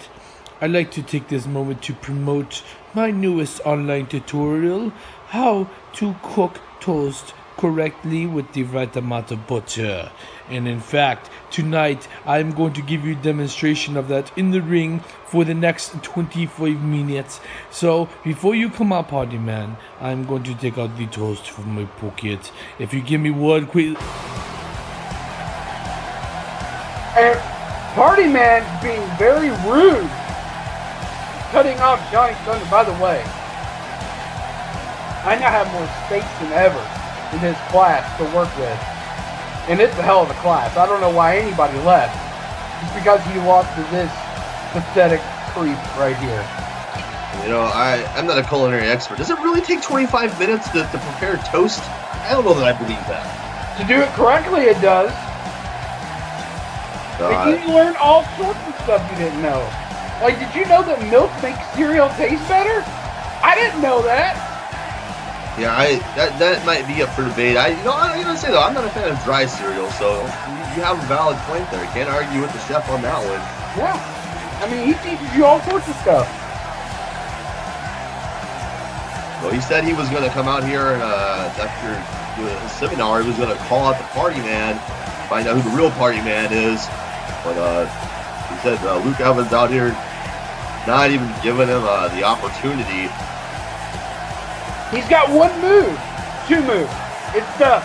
I'd like to take this moment to promote my newest online tutorial, how to cook toast correctly with the right amount of butter. And in fact, tonight I'm going to give you a demonstration of that in the ring for the next 25 minutes. So before you come out, party man, I'm going to take out the toast from my pocket. If you give me one quick... Party man being very rude, cutting off Johnny Thunder. By the way, I now have more space than ever in his class to work with, and it's a hell of a class. I don't know why anybody left. It's because he lost to this pathetic creep right here. You know, I'm not a culinary expert. Does it really take 25 minutes to prepare toast? I don't know that I believe that. To do it correctly, it does. And you learn all sorts of stuff you didn't know. Like, did you know that milk makes cereal taste better? I didn't know that. Yeah, that might be up for debate. I'm gonna say though, I'm not a fan of dry cereal, so you have a valid point there. Can't argue with the chef on that one. Yeah, I mean, he teaches you all sorts of stuff. Well, he said he was gonna come out here and after his seminar, he was gonna call out the party man, find out who the real party man is. But he said Luke Evans out here not even giving him the opportunity. He's got one move, two moves. It's the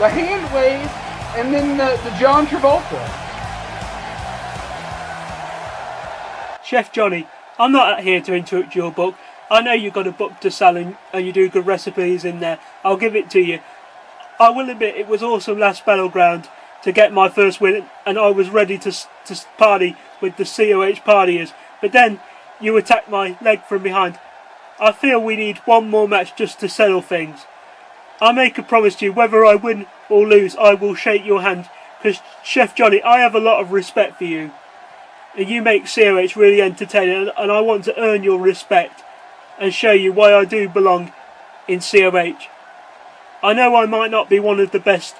hand wave and then the John Travolta. Chef Johnny, I'm not here to interrupt your book. I know you've got a book to sell and you do good recipes in there. I'll give it to you. I will admit it was awesome last battleground to get my first win, and I was ready to party with the COH partiers. But then you attacked my leg from behind. I feel we need one more match just to settle things. I make a promise to you, whether I win or lose, I will shake your hand. Because, Chef Johnny, I have a lot of respect for you. And you make COH really entertaining, and I want to earn your respect and show you why I do belong in COH. I know I might not be one of the best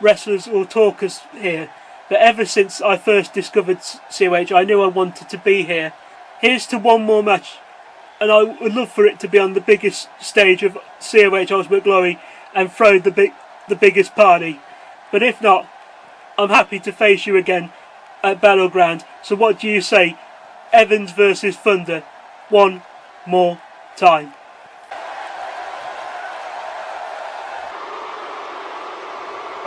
wrestlers or talkers here, but ever since I first discovered COH, I knew I wanted to be here. Here's to one more match, and I would love for it to be on the biggest stage of COH Ultimate Glory and throw the biggest party. But if not, I'm happy to face you again at Battleground. So what do you say? Evans versus Thunder. One more time.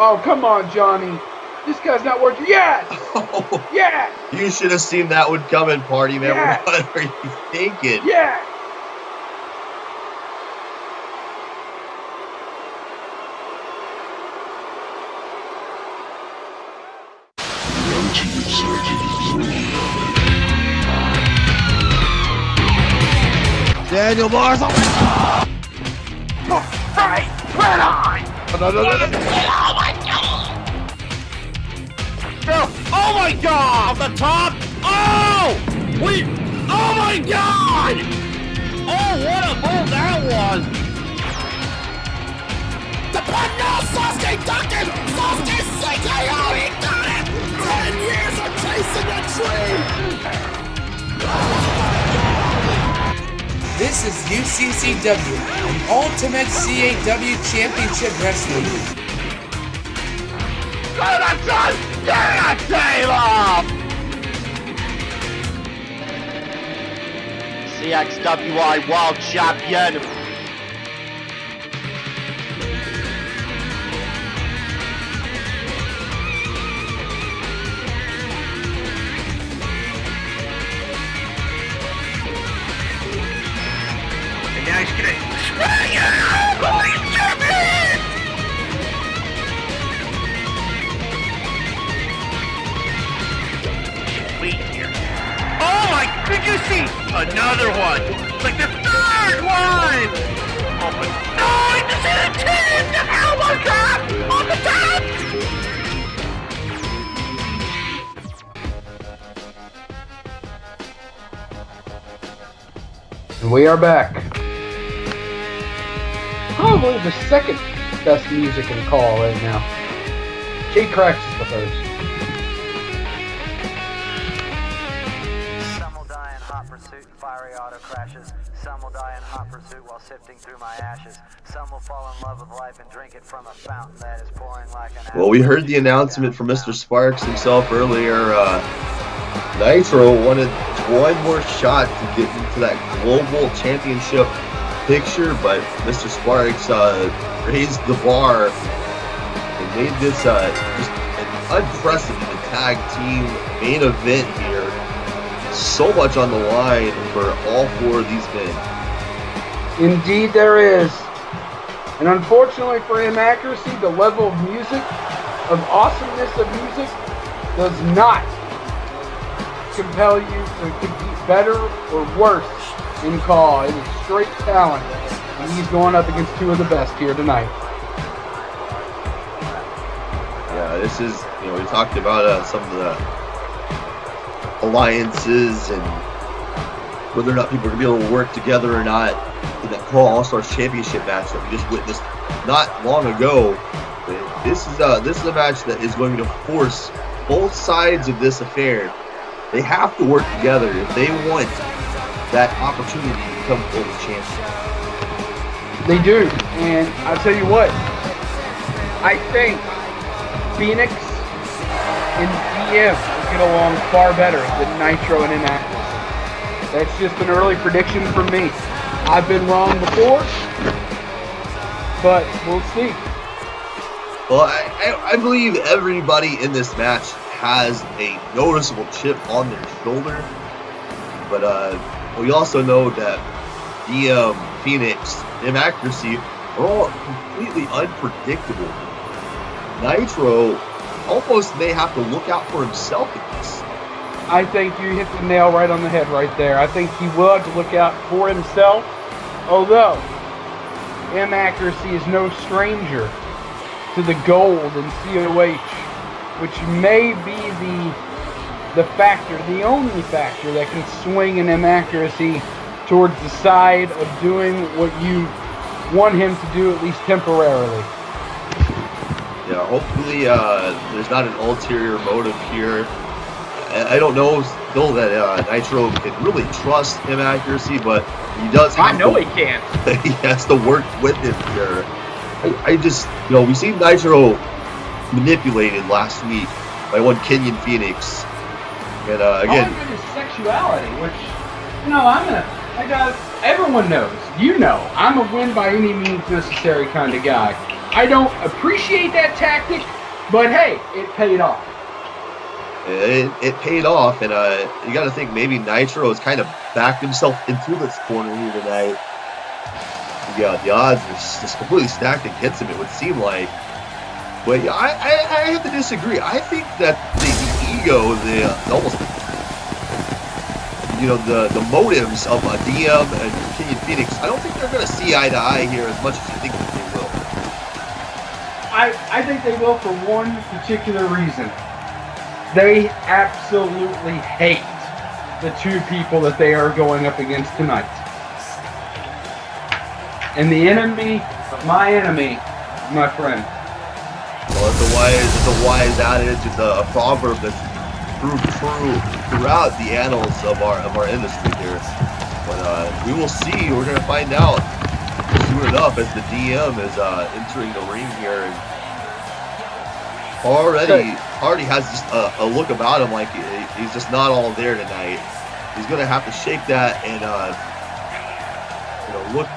Oh, come on, Johnny. This guy's not working. Yes! Yes! You should have seen that one coming, Party, man. Yes! What are you thinking? Yes! Daniel Mars. Right on! No. Oh my god! Oh my god! Off the top! Oh! Oh my god! Oh, what a move that was! The button now, Sasuke ducking! Sasuke CKO! He got it! 10 years of chasing the dream! This is UCCW, the Ultimate CAW Championship Wrestling. Get a table! CXWI World Champion. And now he's gonna swing it! Police champion! Wait here. Oh my, did you see? Another one! Like the third one! Oh my, no, I just hit a 10! The elbow drop! On the top! And we are back. Probably the second best music in call right now. Jay Krack is the first. Some will die in hot pursuit and fiery auto crashes. Some will die in hot pursuit while sifting through my ashes. Some will fall in love with life and drink it from a fountain that is pouring like an Well, we heard the announcement from Mr. Sparks himself earlier. Nitro wanted one more shot to get into that global championship picture, but Mr. Sparks raised the bar and made this just an unprecedented tag team main event here. So much on the line for all four of these men. Indeed there is. And unfortunately for inaccuracy, the level of music, of awesomeness of music, does not compel you to compete better or worse in call. It is straight talent. And he's going up against two of the best here tonight. Yeah, this is, we talked about some of the alliances and whether or not people are going to be able to work together or not in that Call All-Stars Championship match that we just witnessed not long ago. This is a match that is going to force both sides of this affair. They have to work together if they want that opportunity to become global champion. They do, and I'll tell you what, I think Phoenix and DM will get along far better than Nitro and Inactive. That's just an early prediction from me. I've been wrong before, but we'll see. Well, I believe everybody in this match has a noticeable chip on their shoulder, but we also know that DM, Phoenix, inaccuracy are all completely unpredictable. Nitro almost may have to look out for himself in this. I think you hit the nail right on the head right there. I think he will have to look out for himself, although M accuracy is no stranger to the gold in COH, which may be the factor, the only factor that can swing an M accuracy towards the side of doing what you want him to do, at least temporarily. Yeah, hopefully there's not an ulterior motive here. I don't know still that Nitro can really trust him accuracy, but he does have he can't. He has to work with him here. I just, we seen Nitro manipulated last week by one Kenyon Fenix. And again, all of it is sexuality, which, everyone knows, I'm a win by any means necessary kind of guy. I don't appreciate that tactic, but hey, it paid off. It paid off, and you got to think maybe Nitro has kind of backed himself into this corner here tonight. Yeah, the odds are just completely stacked against him, it would seem like. But yeah, I have to disagree. I think that the ego, the motives of DM and Kenyon Fenix, I don't think they're going to see eye to eye here as much as you think that they will. I think they will for one particular reason. They absolutely hate the two people that they are going up against tonight. And the enemy of my enemy, my friend. Well, it's a wise adage. It's a proverb that's proved true throughout the annals of our industry here. But we will see. We're going to find out soon enough as the DM is entering the ring here. And already has just a look about him like he's just not all there tonight. He's going to have to shake that and look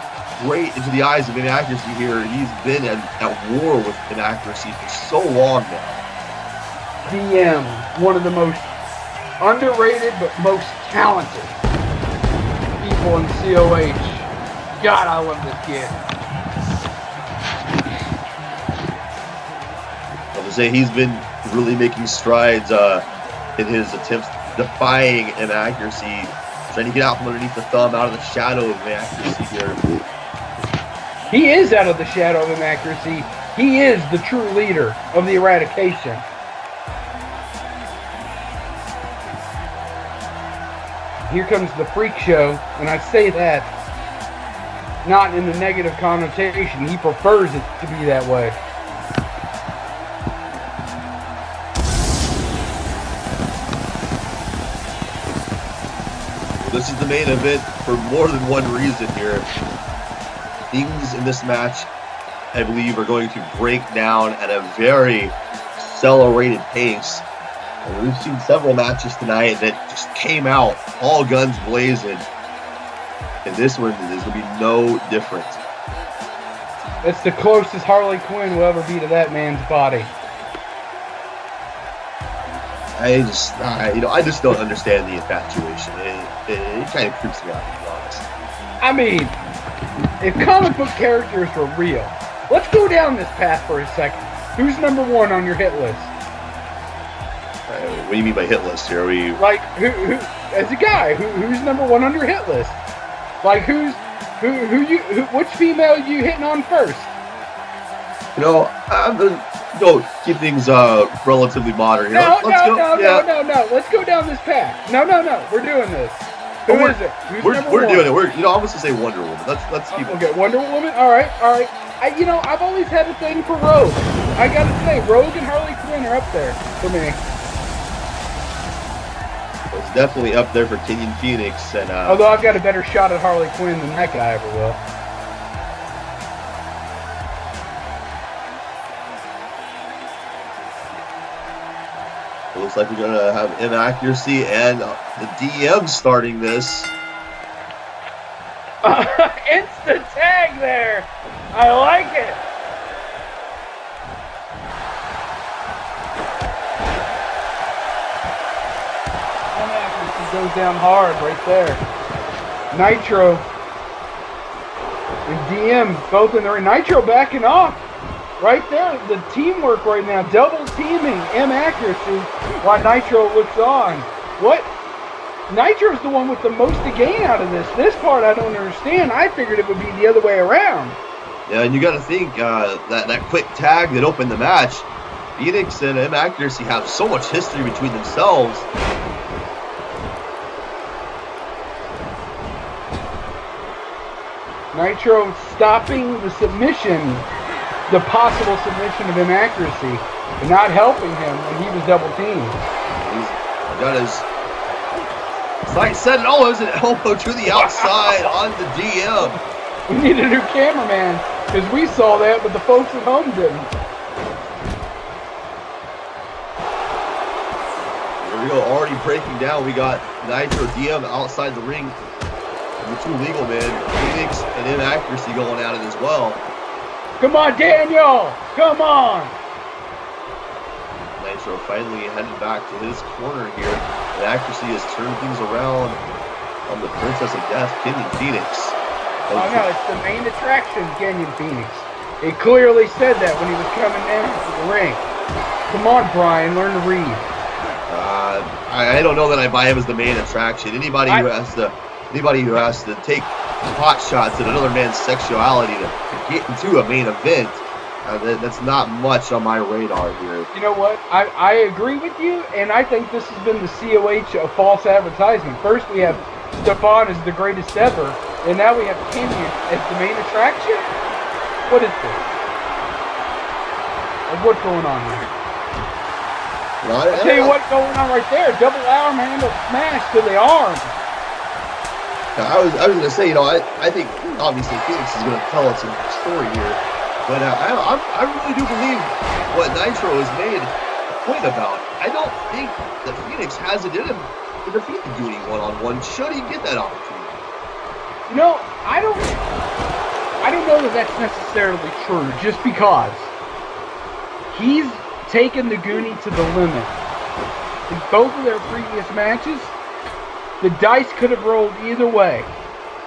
great into the eyes of inaccuracy here. He's been at war with inaccuracy for so long now. DM, one of the most underrated but most talented people in COH. God, I love this kid. I would say he's been really making strides in his attempts defying inaccuracy, trying to get out from underneath the thumb, out of the shadow of inaccuracy here. He is out of the shadow of inaccuracy. He is the true leader of the eradication. Here comes the freak show, and I say that not in the negative connotation. He prefers it to be that way. This is the main event for more than one reason here. Things in this match, I believe, are going to break down at a very accelerated pace. And we've seen several matches tonight that just came out all guns blazing. And this one is going to be no different. It's the closest Harley Quinn will ever be to that man's body. I just don't understand the infatuation. It kind of creeps me out, to be honest. I mean, if comic book characters were real, let's go down this path for a second. Who's number one on your hit list? What do you mean by hit list here? Like, who as a guy, who's number one on your hit list? Like, which female are you hitting on first? I'm gonna keep things relatively modern here. No. Let's go down this path. No. We're doing this. Who is it? We're doing it. I'm supposed to say Wonder Woman. Let's keep it. Okay, Wonder Woman. All right. I've always had a thing for Rogue. I gotta say, Rogue and Harley Quinn are up there for me. It's definitely up there for Kenyon Fenix, and although I've got a better shot at Harley Quinn than that guy ever will. It looks like we're gonna have inaccuracy and the DM starting this. Instant tag there. I like it. Inaccuracy goes down hard right there. Nitro and DM both in there. Nitro backing off. Right there, the teamwork right now, double teaming M accuracy while Nitro looks on. What? Nitro's the one with the most to gain out of this. This part I don't understand. I figured it would be the other way around. And you got to think that quick tag that opened the match, Fenix and Inaccuracy have so much history between themselves. Nitro stopping the submission, the possible submission of Inaccuracy, but not helping him when he was double teamed. He's got his sight set. Oh, it was an elbow to the outside on the DM. We need a new cameraman because we saw that, but the folks at home didn't. Here we go, already breaking down. We got Nitro DM outside the ring. And the two legal men, Fenix and Inaccuracy, going at it as well. Come on, Daniel! Come on! Nitro finally headed back to his corner here. Inaccuracy has turned things around on the Princess of Death, Kenyon Fenix. Oh no, it's the main attraction, Kenyon Fenix. It clearly said that when he was coming down to the ring. Come on, Brian, learn to read. I don't know that I buy him as the main attraction. Anybody who has to take pot shots at another man's sexuality to get into a main event, that's not much on my radar here. You know what? I agree with you, and I think this has been the COH of false advertisement. First, we have Stefan as the greatest ever, and now we have Kenyon as the main attraction? What is this? Like, what's going on here? I'll tell you what's going on right there. Double arm handle smash to the arm. I was going to say, I think obviously Fenix is going to tell us a story here, but I really do believe what Nitro has made a point about. I don't think that Fenix has it in him to defeat the Goonie one-on-one. Should he get that opportunity? I don't know that that's necessarily true, just because he's taken the Goonie to the limit. In both of their previous matches, the dice could have rolled either way.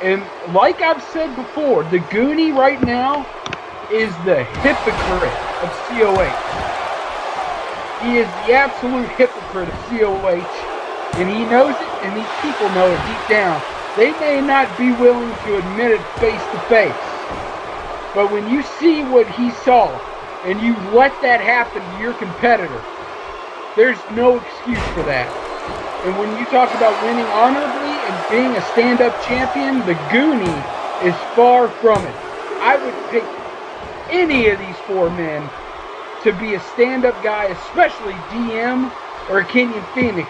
And like I've said before, the Goonie right now is the hypocrite of COH. He is the absolute hypocrite of COH, and he knows it, and these people know it deep down. They may not be willing to admit it face to face, but when you see what he saw, and you let that happen to your competitor, there's no excuse for that. And when you talk about winning honorably and being a stand-up champion, the Goonie is far from it. I would pick any of these four men to be a stand-up guy, especially DM or Kenyon Fenix,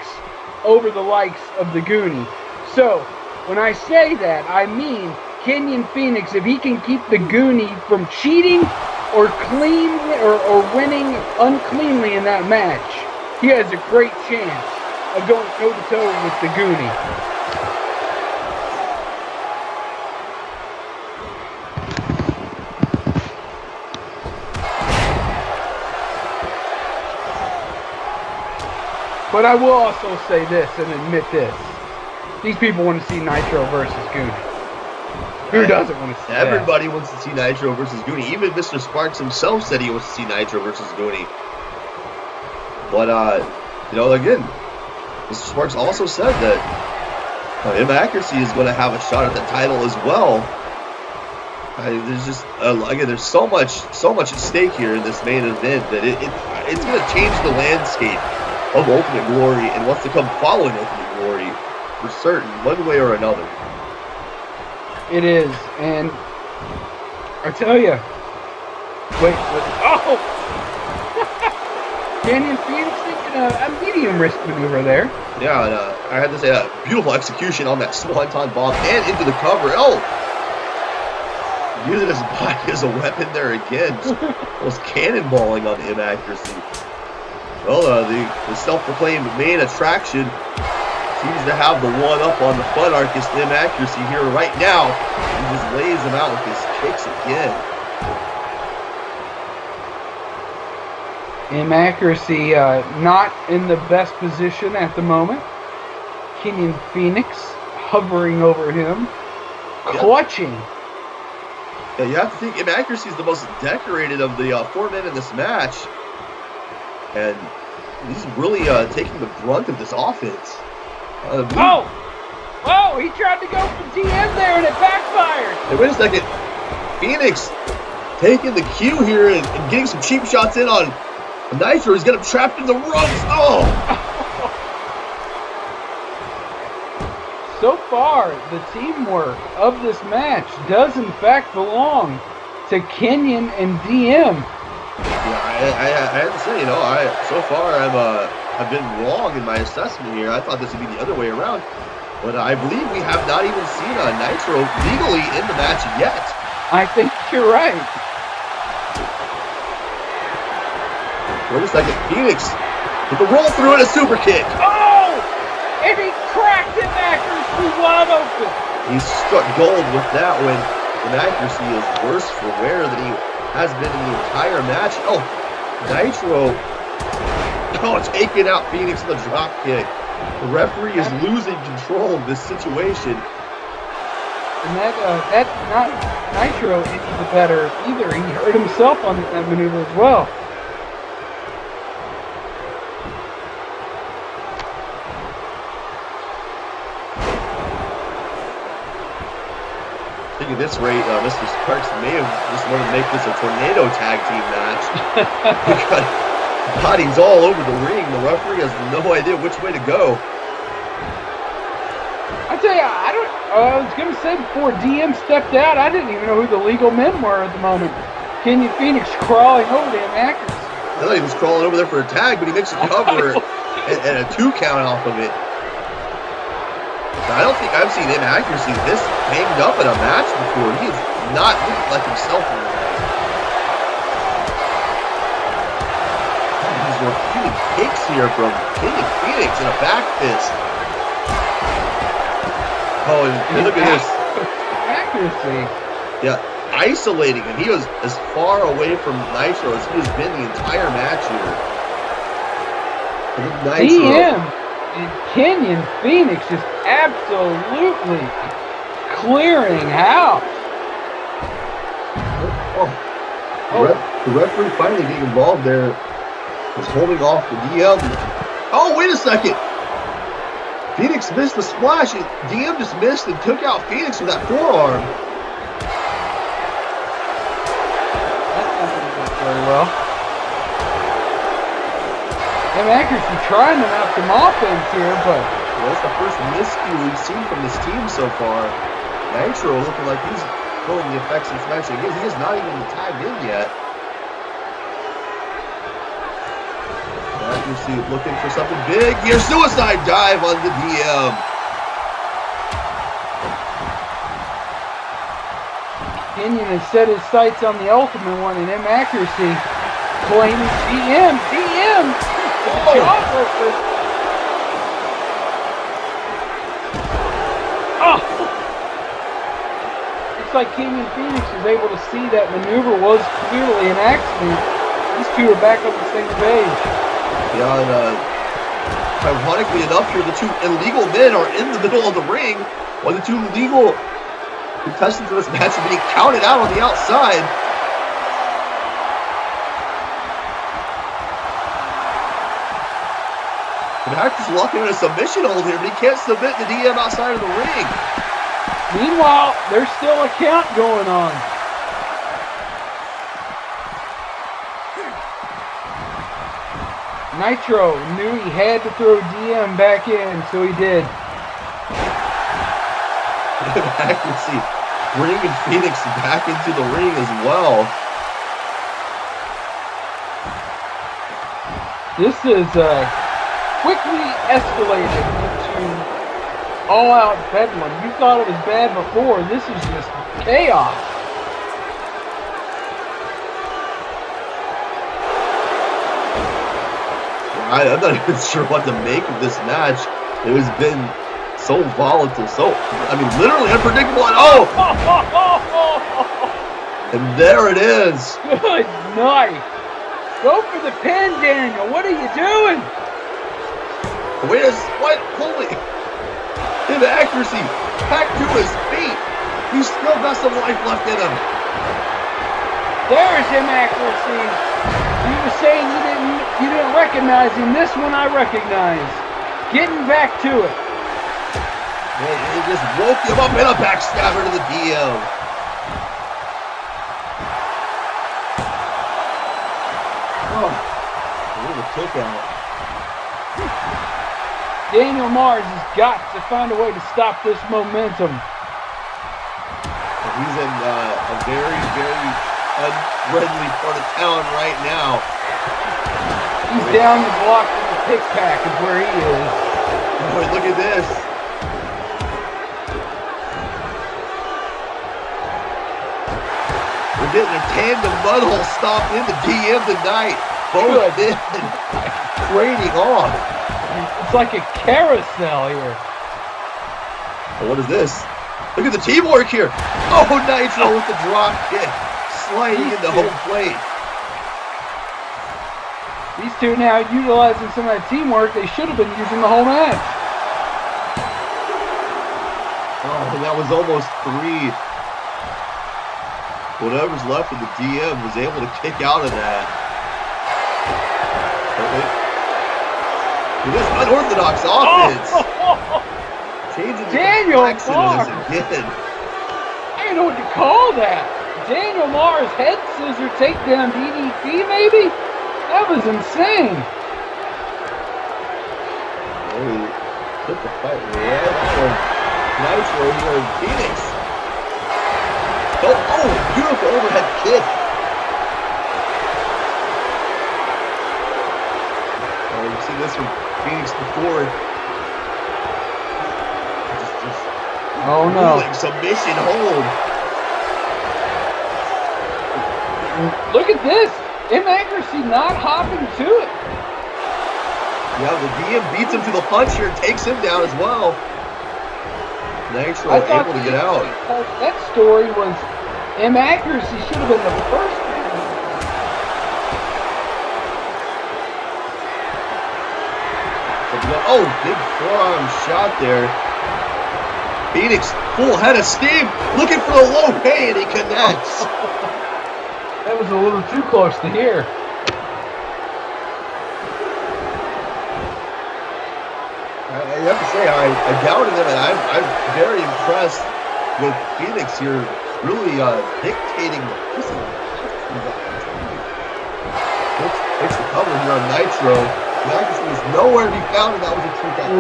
over the likes of the Goonie. So, when I say that, I mean Kenyon Fenix, if he can keep the Goonie from cheating or winning uncleanly in that match, he has a great chance of going toe-to-toe with the Goonie. But I will also say this and admit this. These people want to see Nitro versus Goonie. Who doesn't want to see that? Everybody wants to see Nitro versus Goonie. Even Mr. Sparks himself said he wants to see Nitro versus Goonie. But, again, Mr. Sparks also said that Inaccuracy is going to have a shot at the title as well. There's just, again, there's so much at stake here in this main event that it's going to change the landscape of Ultimate Glory and what's to come following Ultimate Glory for certain, one way or another. It is, and I tell you, Kenyon Fenix thinking a medium risk maneuver there. Yeah, and I had to say a beautiful execution on that swanton bomb and into the cover. Oh! Using his body as a weapon there again. Almost cannonballing on Inaccuracy. Well, the self-proclaimed main attraction seems to have the one-up on the fun artist Inaccuracy here right now. He just lays him out with his kicks again. Inaccuracy not in the best position at the moment. Kenyon Fenix hovering over him, clutching. Yeah, you have to think Inaccuracy is the most decorated of the four men in this match. And he's really taking the brunt of this offense. He tried to go for DM there and it backfired. Hey, wait a second. Fenix taking the cue here and getting some cheap shots in on Nitro. He's got him trapped in the ropes. Oh! So far, the teamwork of this match does in fact belong to Kenyon and DM. Yeah, I have to say, so far I've been wrong in my assessment here. I thought this would be the other way around, but I believe we have not even seen a Nitro legally in the match yet. I think you're right. Wait a second, Fenix with the roll through and a super kick. Oh! And he cracked him accuracy wide open. He struck gold with that when accuracy is worse for wear than he has been in the entire match. Oh, Nitro taking out Fenix in the drop kick. The referee is losing control of this situation. And that not Nitro any the better either. He hurt himself on that maneuver as well. I think at this rate, Mr. Sparks may have just wanted to make this a tornado tag team match. We got bodies all over the ring. The referee has no idea which way to go. I tell you, I was going to say before DM stepped out, I didn't even know who the legal men were at the moment. Kenyon Fenix crawling over to him accuracy. I thought he was crawling over there for a tag, but he makes a cover and a 2 count off of it. I don't think I've seen him accuracy this hanged up in a match before. He is not looking like himself in the match. He's repeating kicks here from Kenyon Fenix in a back fist. Oh, and look at this. Accuracy. Yeah, isolating him. He was as far away from Nitro as he has been the entire match here. DM and Kenyon Fenix just absolutely clearing house. The referee finally getting involved there. Was holding off the DM. Oh, wait a second. Fenix missed the splash. DM just missed and took out Fenix with that forearm. That's not going to go very well. And accuracy trying to knock some offense here, but that's the first miscue we've seen from this team so far. Nitro looking like he's feeling the effects of this match. He is not even tagged in yet. Accuracy looking for something big here. Suicide dive on the DM. Kenyon has set his sights on the ultimate one, and accuracy claiming DM. Oh! Looks like Kenyon Fenix was able to see that maneuver was clearly an accident. These two are back on the same page. Yeah, and ironically enough here, the two illegal men are in the middle of the ring, while the two legal contestants of this match are being counted out on the outside. Max is locking in a submission hold here, but he can't submit the DM outside of the ring. Meanwhile, there's still a count going on. Nitro knew he had to throw DM back in, so he did. Accuracy bringing Fenix back into the ring as well. This is quickly escalated into all-out bedlam. You thought it was bad before. This is just chaos. I'm not even sure what to make of this match. It has been so volatile, literally unpredictable. And and there it is. Good night. Go for the pin, Daniel. What are you doing? What? Holy. His accuracy back to his feet. He's still got some life left in him. There's him accuracy. You were saying you didn't recognize him. This one I recognize. Getting back to it. Man, he just woke him up in a backstabber to the DM. Oh, a little kick out. Daniel Mars has got to find a way to stop this momentum. He's in a very, very unfriendly part of town right now. He's down the block from the pick pack is where he is. Boy, look at this. We're getting a tandem mudhole stop in the DM tonight. Both men trading off. It's like a carousel here. Oh, what is this? Look at the teamwork here. Oh, Nitro with the drop kick. Sliding into home plate. These two now utilizing some of that teamwork they should have been using the whole match. Oh, and that was almost 3. Whatever's left of the DM was able to kick out of that. It is unorthodox offense. Changing Daniel Mars again. I don't know what to call that. Daniel Mars head scissor takedown DDT maybe? That was insane. Oh, took the fight right out of Nitro here in Phoenix. Oh, beautiful overhead kick. Oh, you've seen this from Phoenix before. Oh no. Submission hold. Look at this. Inaccuracy not hopping to it. Yeah, the DM beats him to the punch here, takes him down as well. Nitro able to get out. That story was inaccuracy should have been the first thing. Oh, big forearm shot there. Phoenix, full head of steam, looking for the low pay, and he connects. That was a little too close to hear. I have to say, I doubted him, and I'm very impressed with Phoenix here, really dictating the pace of the Takes the cover here on Nitro. Blackos was nowhere to be found, and that was a trick out.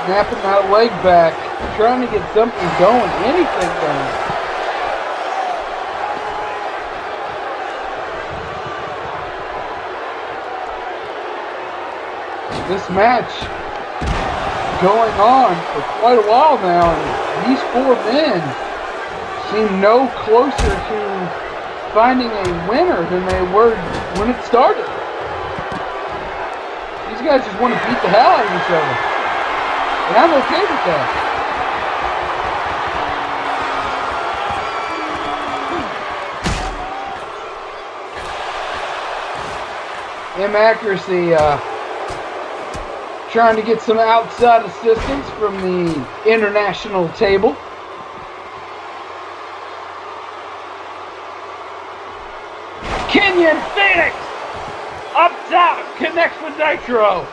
Snapping that leg back, trying to get something going, anything going. This match going on for quite a while now, and these 4 men seem no closer to finding a winner than they were when it started. These guys just want to beat the hell out of each other. And I'm okay with that. Inaccuracy, trying to get some outside assistance from the international table. Kenyon Fenix up top connects with Nitro.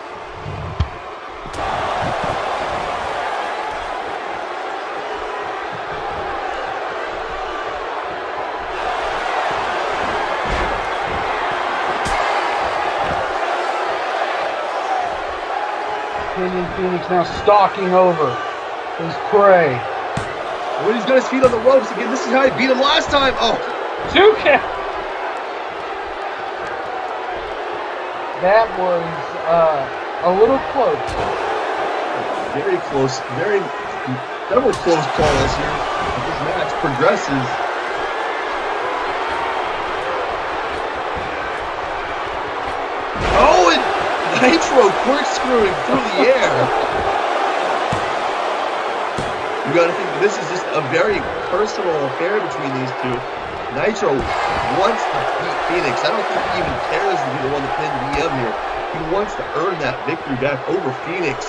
Kenyon Fenix now stalking over his prey. When he's got his feet on the ropes again, this is how he beat him last time. Oh, 2 count. That was a little close. Very close. Several close calls here. This match progresses. Oh, and Nitro corkscrewing through the air. You gotta think this is just a very personal affair between these two. Nitro wants to beat Phoenix. I don't think he even cares to be the one to pin DM here. He wants to earn that victory back over Phoenix.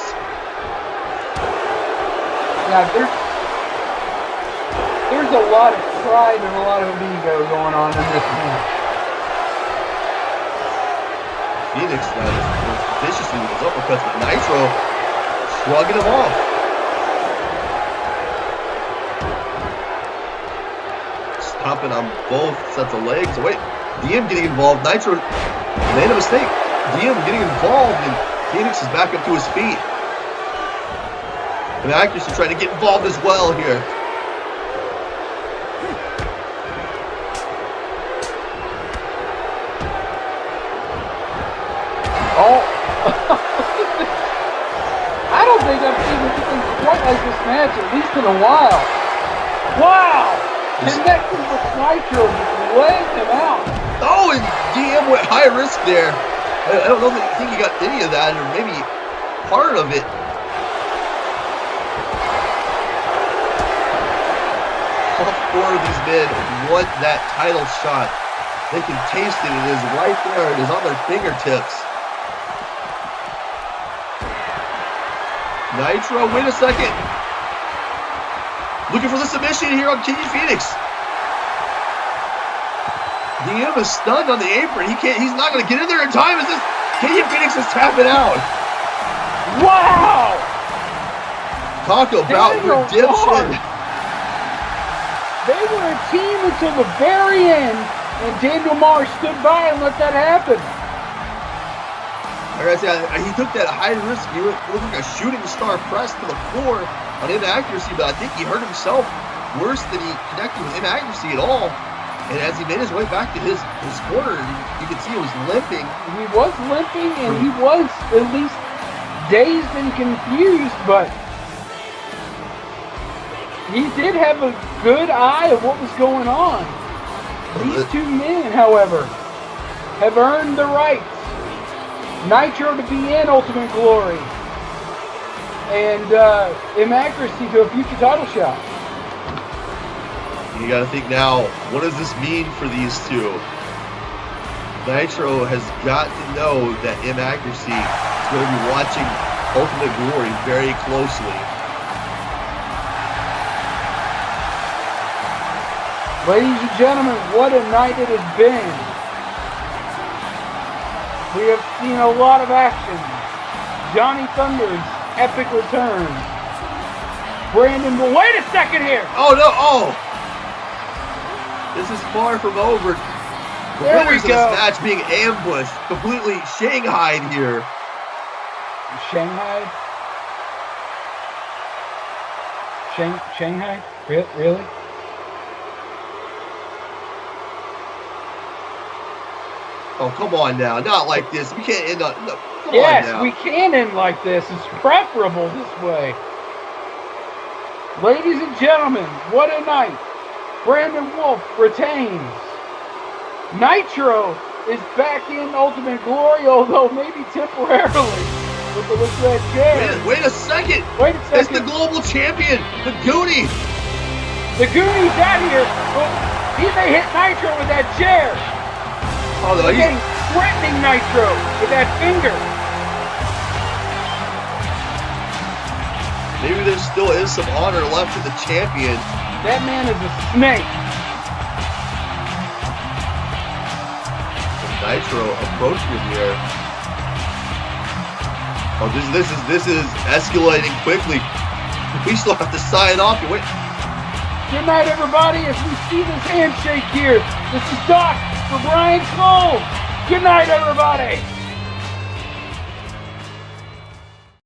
Yeah, there's a lot of pride and a lot of ego going on in this match. Phoenix was viciously with his uppercuts, but Nitro shrugging him off. pumping on both sets of legs. So wait, DM getting involved. Nitro made a mistake. DM getting involved, and Fenix is back up to his feet. And Accuracy trying to get involved as well here. Oh. I don't think I've seen anything quite like this match, at least in a while. Wow! Connecting with Nitro, just laying him out. Oh, and DM went high risk there. I don't know that I think he got any of that, or maybe part of it. All four of these men want that title shot. They can taste it. It is right there. It is on their fingertips. Nitro, wait a second. Looking for the submission here on Kenyon Fenix. DM is stunned on the apron. He's not going to get in there in time. Is this Kenyon Fenix is tapping out? Wow! Talk about redemption. They were a team until the very end, and Daniel Marr stood by and let that happen. Like I said, he took that high risk. He looked like a shooting star press to the floor on inaccuracy, but I think he hurt himself worse than he connected with inaccuracy at all. And as he made his way back to his corner, you could see he was limping. He was limping, and he was at least dazed and confused, but he did have a good eye of what was going on. These two men, however, have earned the right. Nitro to be in Ultimate Glory, and inaccuracy to a future title shot. You gotta think now, what does this mean for these two? Nitro has got to know that inaccuracy is going to be watching Ultimate Glory very closely. Ladies and gentlemen, what a night it has been. We have seen a lot of action. Johnny Thunder's epic return. Brandon, but wait a second here. Oh no, oh! This is far from over. The There we winners of go. this match being ambushed, completely shanghaied here. Shanghai? Shanghai? Really? Oh, come on now. Not like this. We can't end up. No, come Yes, on now. we can end like this. It's preferable this way. Ladies and gentlemen, what a night. Brandon Wolfe retains. Nitro is back in Ultimate Glory, although maybe temporarily with the look of that chair. Wait a second. Wait a second. It's the global champion, the Goonie. The Goonies out here. Oh, he may hit Nitro with that chair. Although He's threatening Nitro with that finger. Maybe there still is some honor left to the champion. That man is a snake. Nitro approaching him here. Oh, this is escalating quickly. We still have to sign off. Wait. Good night, everybody. As we see this handshake here, this is Doc for Brian Cole. Good night, everybody.